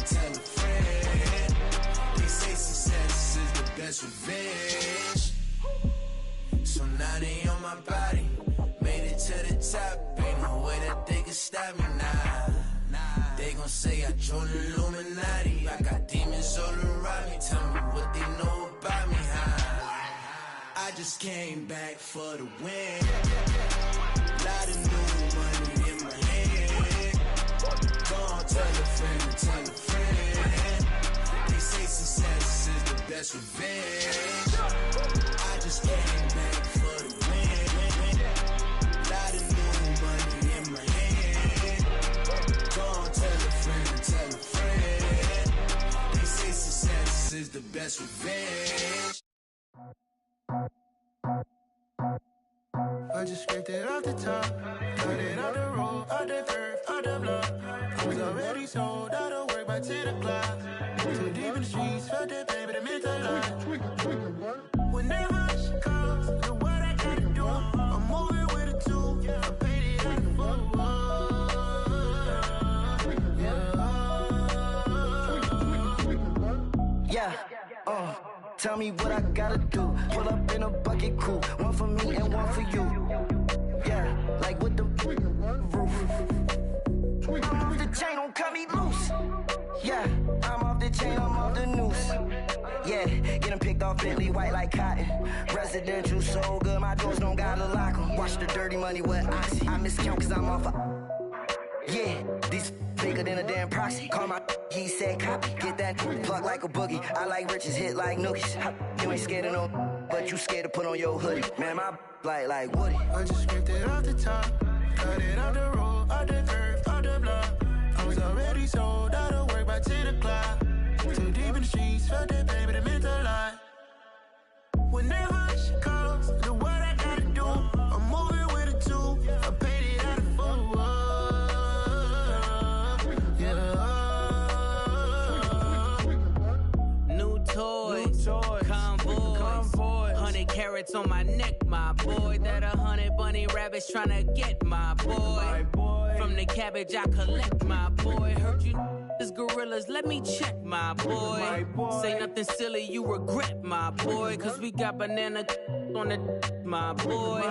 They say success is the best revenge. So now they on my body. Made it to the top, ain't no way that they can stop me now. They gon' say I joined the Illuminati. I got demons all around me. Tell me what they know about me, huh? I just came back for the win. Lot of new money in my hand. Gonna tell a friend. They say success is the best revenge. I just came back for the win. Lot of new money in my hand. Gonna tell a friend. They say success is the best revenge. I just scraped it off the top, cut it off the road, off the curve, off the block. I was already sold out of work by 10 o'clock. Too deep in the streets, felt that pain, but it meant a lot. Whenever she calls, know what I gotta do. I'm moving with a two, I paid it out the fuck. Yeah, tell me what I gotta do. Pull up in a bucket crew, one for me and one for you. Yeah, like with the roof. I'm off the chain, don't cut me loose. Yeah, I'm off the chain, I'm off the noose. Yeah, getting picked off Bentley, white like cotton. Residential so good, my doors don't gotta lock 'em. Watch the dirty money with Oxy. I miscount cause I'm off yeah, these bigger than a damn proxy. Call my he said copy. Get that plug like a boogie. I like riches, hit like nookies. You ain't scared of no, but you scared to put on your hoodie. Man, my like Woody. I just scraped it off the top, cut it off the road, off the curve, off the block. I was already sold out of work by 10 o'clock. Too deep in the streets, felt that baby, it meant a lot. Whenever she calls, know what I gotta do. ice on my neck, my boy. That 100 bunny rabbits tryna get, my boy. From the cabbage I collect, my boy. Heard you is gorillas, let me check, my boy. Say nothing silly, you regret, my boy. Cause we got banana on the my boy.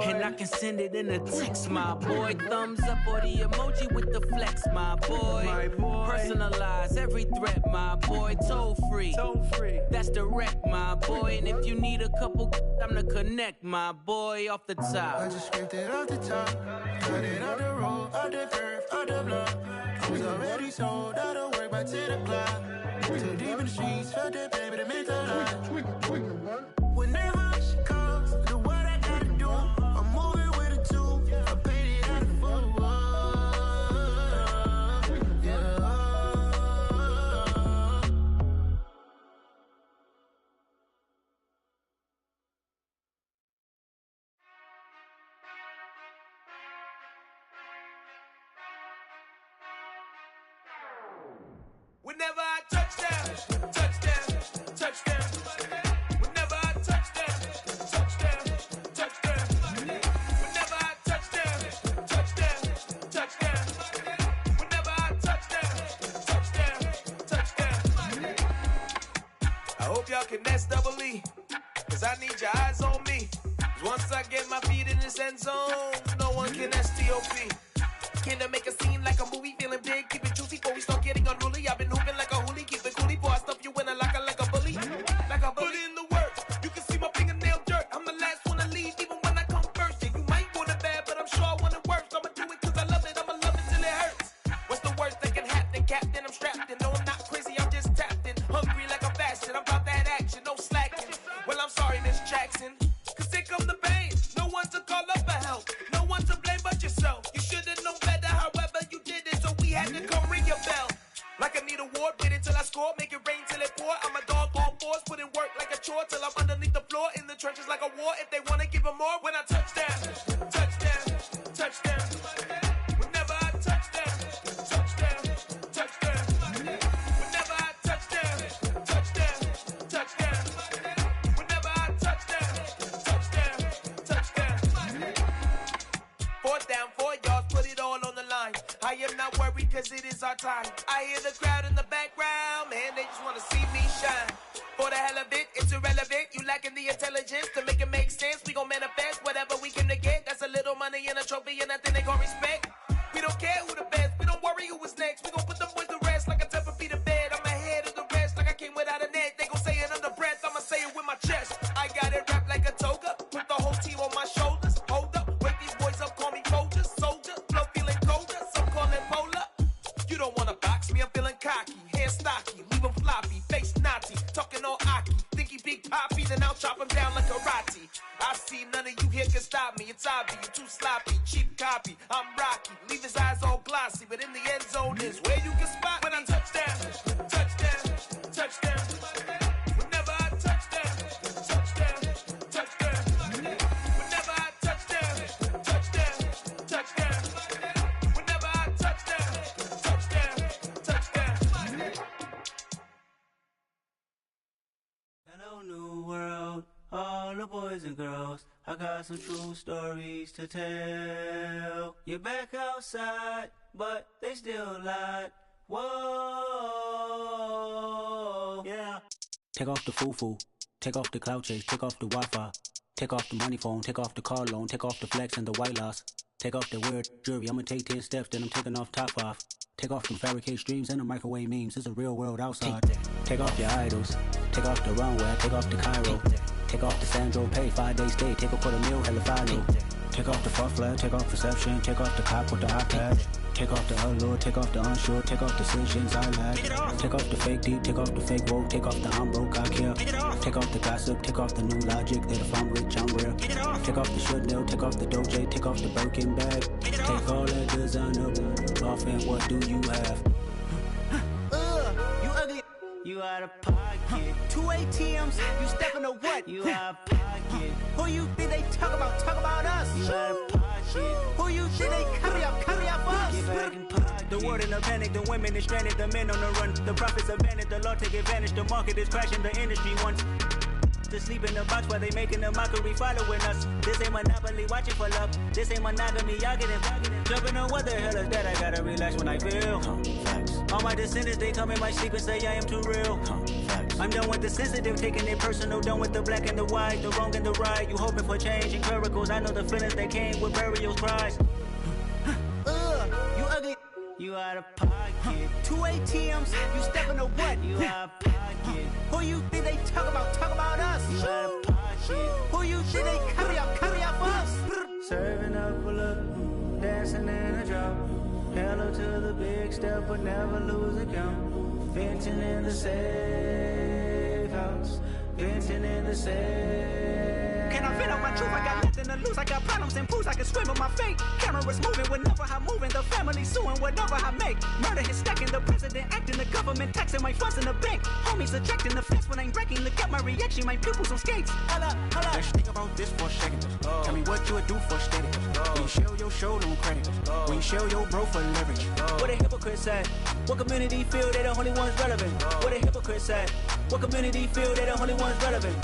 And I can send it in a text, my boy. Thumbs up or the emoji with the flex, my boy. Personalize every threat, my boy. Toll free. That's direct, my boy. And if you need a couple, I'm to connect, my boy, off the top. I just scraped it off the top, cut it on the road, on the curve, on the block. I was already sold, I don't work by 10 o'clock. Too deep in the streets, felt that baby, the mental lie. Whenever she calls, do what I gotta do. I'm moving with a two, I paid it out of full. Whenever I touchdown, touchdown, touchdown. Whenever I touchdown, touchdown, touchdown. Whenever I touchdown, touchdown, touchdown. Whenever I touchdown, touchdown. I hope y'all can nest double E, cause I need your eyes on me. Cause once I get my feet in this end zone, no one can STOP. Can to make a scene like a movie, feeling big, keep it juicy before we start getting unruly. I've been hooping like a hoolie, keep it coolie, boy. I stuff you in a locker like a bully. Like a bully. Put in the work, you can see my fingernail dirt. I'm the last one to leave, even when I come first. Yeah, you might want it bad, but I'm sure I want it worse. I'ma do it cause I love it, I'ma love it till it hurts. What's the worst that can happen, Captain? I'm strapped in, no I'm not crazy, I'm just tapped in. Hungry like a fashion, I'm about that action, no slacking. Well, I'm sorry, Miss Jackson, cause here come the pain. No one to call up for help, no one to blame but yourself. You should've known better, however you did it, so we had to come ring your bell. Like I need a ward, wait until I score, make it rain till it pour. I'm a dog on fours, put in work like a chore till I'm underneath the floor, in the trenches like a war. If they wanna give them more, when I touchdown, touchdown, touchdown. Whenever I touchdown, touchdown, touchdown. Whenever I touchdown, touchdown, touchdown. Whenever I touchdown, touchdown, touchdown. 4th down, 4 yards, put it all on the line. I am not worried cause it is our time. I hear the crowd in the background, man, they just wanna see me shine. For the hell of it, it's irrelevant. You lacking the intelligence to make it make sense. We gon' manifest whatever we came to get. That's a little money and a trophy and nothing they gon' respect. We don't care who the best, we don't worry who is next. We gon' put them boys to rest like a Tempur-Pedic to bed. I'm ahead of the rest like I came without a net. They gon' say it under breath, I'ma say it with my chest. I got it wrapped like a toga, put the whole team on my shoulders. Hold up, wake these boys up, call me Folger, soldier. Flow feeling colder, some call it polar. You don't wanna box me, I'm feeling cocky. Hair stocky, leave him floppy, face naughty. Talking all aki, think he big poppy, then I'll chop him down like karate. I see none of you here can stop me. It's obvious, you too sloppy, cheap copy. I'm Rocky, leave his eyes all glossy, but in the end zone is where you can spot when I touchdown, touchdown, touchdown. Whenever I touchdown, touchdown, touchdown. Whenever I touchdown, touchdown, touchdown. Whenever I touchdown, touchdown, touchdown. Hello, new world, all the boys and girls. I got some true stories to tell. You're back outside, but they still lied. Whoa, yeah. Take off the foo-foo, take off the cloud chase, take off the Wi-Fi, take off the money phone, take off the car loan, take off the flex and the white loss, take off the weird jewelry. I'ma take 10 steps, then I'm taking off top off. Take off them fabricated streams and the microwave memes. It's a real world outside. Take off your idols, take off the runway, take off the Cairo, take off the Sandro Pay, 5-day stay, take a quarter meal, hella follow. Take off the far flag, take off reception, take off the cop with the iPad. Take off the allure, take off the unsure, take off decisions I lack. Take off the fake deep, take off the fake woke, take off the I'm broke, I care. Take off the gossip, take off the new logic that if I'm rich, I'm rare. Take off the Chanel, take off the Doja, take off the Birkin bag. Take all that designer off and what do you have? You ugly. You out of pocket. 2 ATMs, you stepping to what? You out of pocket. Who you think they talk about? Talk about us. You out of pocket. Who you think they copy up for us? Get back in pocket. The world in a panic, the women is stranded, the men on the run. The profits abandoned, the law take advantage. The market is crashing, the industry wants. to sleep in the box while they making a mockery following us. This ain't Monopoly, watching for love. This ain't monogamy, y'all getting jumping on what the hell is that? I gotta relax when I feel. All my descendants, they come in my sleep and say I am too real. I'm done with the sensitive, taking it personal. Done with the black and the white, the wrong and the right. You hoping for change and miracles. I know the feelings that came with burial cries. You ugly. You out of pocket. 2 ATMs, you stepping to what? You out of pocket. Who you think they talk about? Talk about us. You out of pocket. Who you think they carry up for us? Serving up a look, dancing in a drop. Hello to the big step, but never lose a count. Venting in the safe house. Venting in the safe. Can I vent out my truth? I got nothing to lose. I got problems and pools. I can swim with my fate. Cameras moving whenever I'm moving. The family suing whatever I make. Murder is stacking. The president acting. The government taxing my funds in the bank. Homies ejecting the fence when I'm wrecking. Look at my reaction. My pupils on skates. Hold up. Let's think about this for a second. Tell me what you would do for steady. When you show your show, no credit. When you show your bro for leverage. What a hypocrite said. What community feel they the only ones relevant? What a hypocrite said. What community feel they the only ones relevant?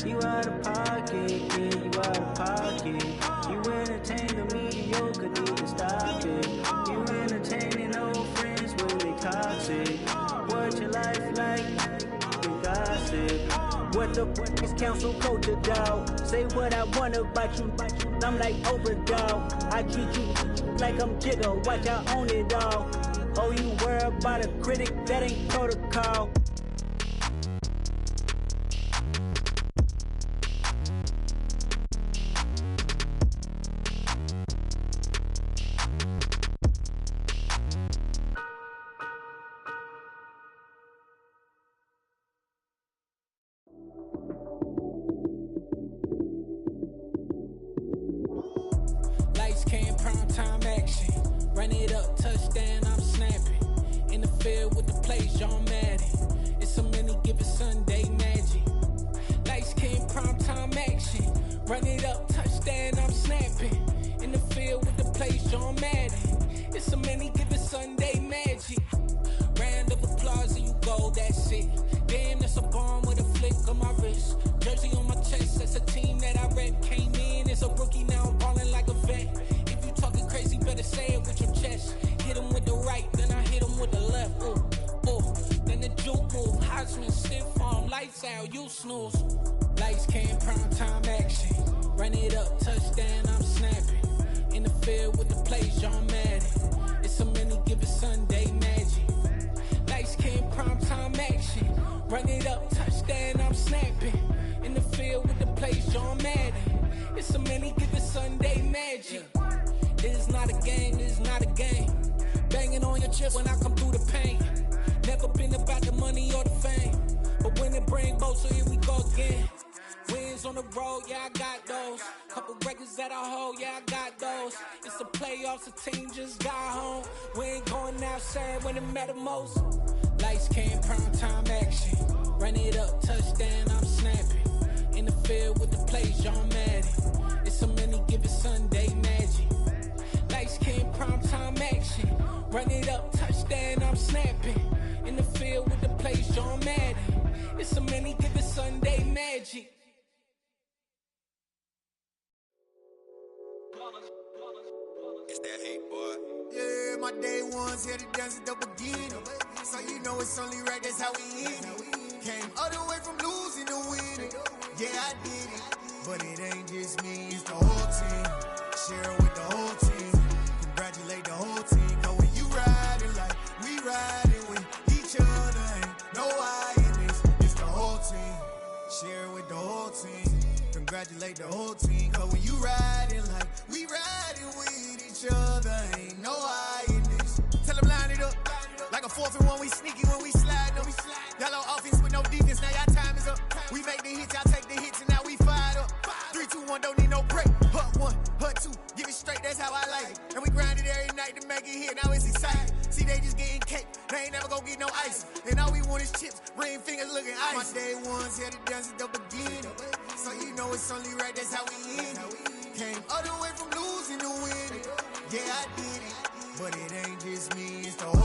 You out of pocket, yeah, you out of pocket. You entertain the mediocre, need to stop it. You entertaining old friends, but they toxic. What your life like? You gossip. What the is council code to doubt? Say what I want about you. I'm like overdog. I treat you like I'm Jigga. Watch I own it all. Oh, you worry about a critic? That ain't protocol. Run it up, touchdown, I'm snapping. In the field with the plays, John Madden. It's a many given Sunday magic. Lights came prime time action. Run it up, touchdown, I'm snapping. In the field with the plays, John Madden. It's a many given Sunday magic. Round of applause and you go, that's it. Damn, that's a bomb with a flick on my wrist. Jersey on my chest, that's a team that I rep. Came in as a rookie, now I'm ballin' like a vet. Talking crazy, better say it with your chest. Hit him with the right, then I hit him with the left. Then the juke move. Heisman, stiff arm, lights out, you snooze. Lights came, prime time action. Run it up, touchdown, I'm snapping. In the field with the plays, John Madden. It's a many given Sunday magic. Lights came, prime time action. Run it up, touchdown, I'm snapping. In the field with the plays, John Madden. It's a many given Sunday magic. This is not a game, this is not a game. Banging on your chest when I come through the pain. Never been about the money or the fame. But when it bring both, so here we go again. Wins on the road, yeah, I got those. Couple records that I hold, yeah, I got those. It's the playoffs, the team just got home. We ain't going outside when it matter most. Lights came, prime time action. Run it up, touchdown, I'm snapping. In the field with the plays, John Madden. It's a many given Sunday magic. Lights came, prime time action. Run it up, touchdown, I'm snapping. In the field with the plays, John Madden. It's a many given Sunday magic. It's that hate, boy. Yeah, my day ones here to dance at the beginning. So you know it's only right, that's how we end it. Came all the way from losing to winning. Yeah, I did it. But it ain't just me, it's the whole team. Share it with the whole team. Congratulate the whole team. Cause when you riding like we riding with each other, ain't no I in this. It's the whole team. Share it with the whole team. Congratulate the whole team. Cause when you riding like we riding with each other, ain't no I in this. Tell them line it up. Like a 4th and 1, we sneaky when we slide them. Yellow offense with no defense, now y'all time is up. We make the hits, y'all take the hits, and now we fired up. 3, 2, 1, don't need no break. Hut 1, hut 2, give it straight, that's how I like it. And we grind it every night to make it hit, now it's exciting. See, they just getting cake, they ain't never gonna get no ice. And all we want is chips, ring fingers looking ice. My day ones here to dance at the beginning. So you know it's only right, that's how we end it. Came all the way from losing to winning. Yeah, I did it, but it ain't just me.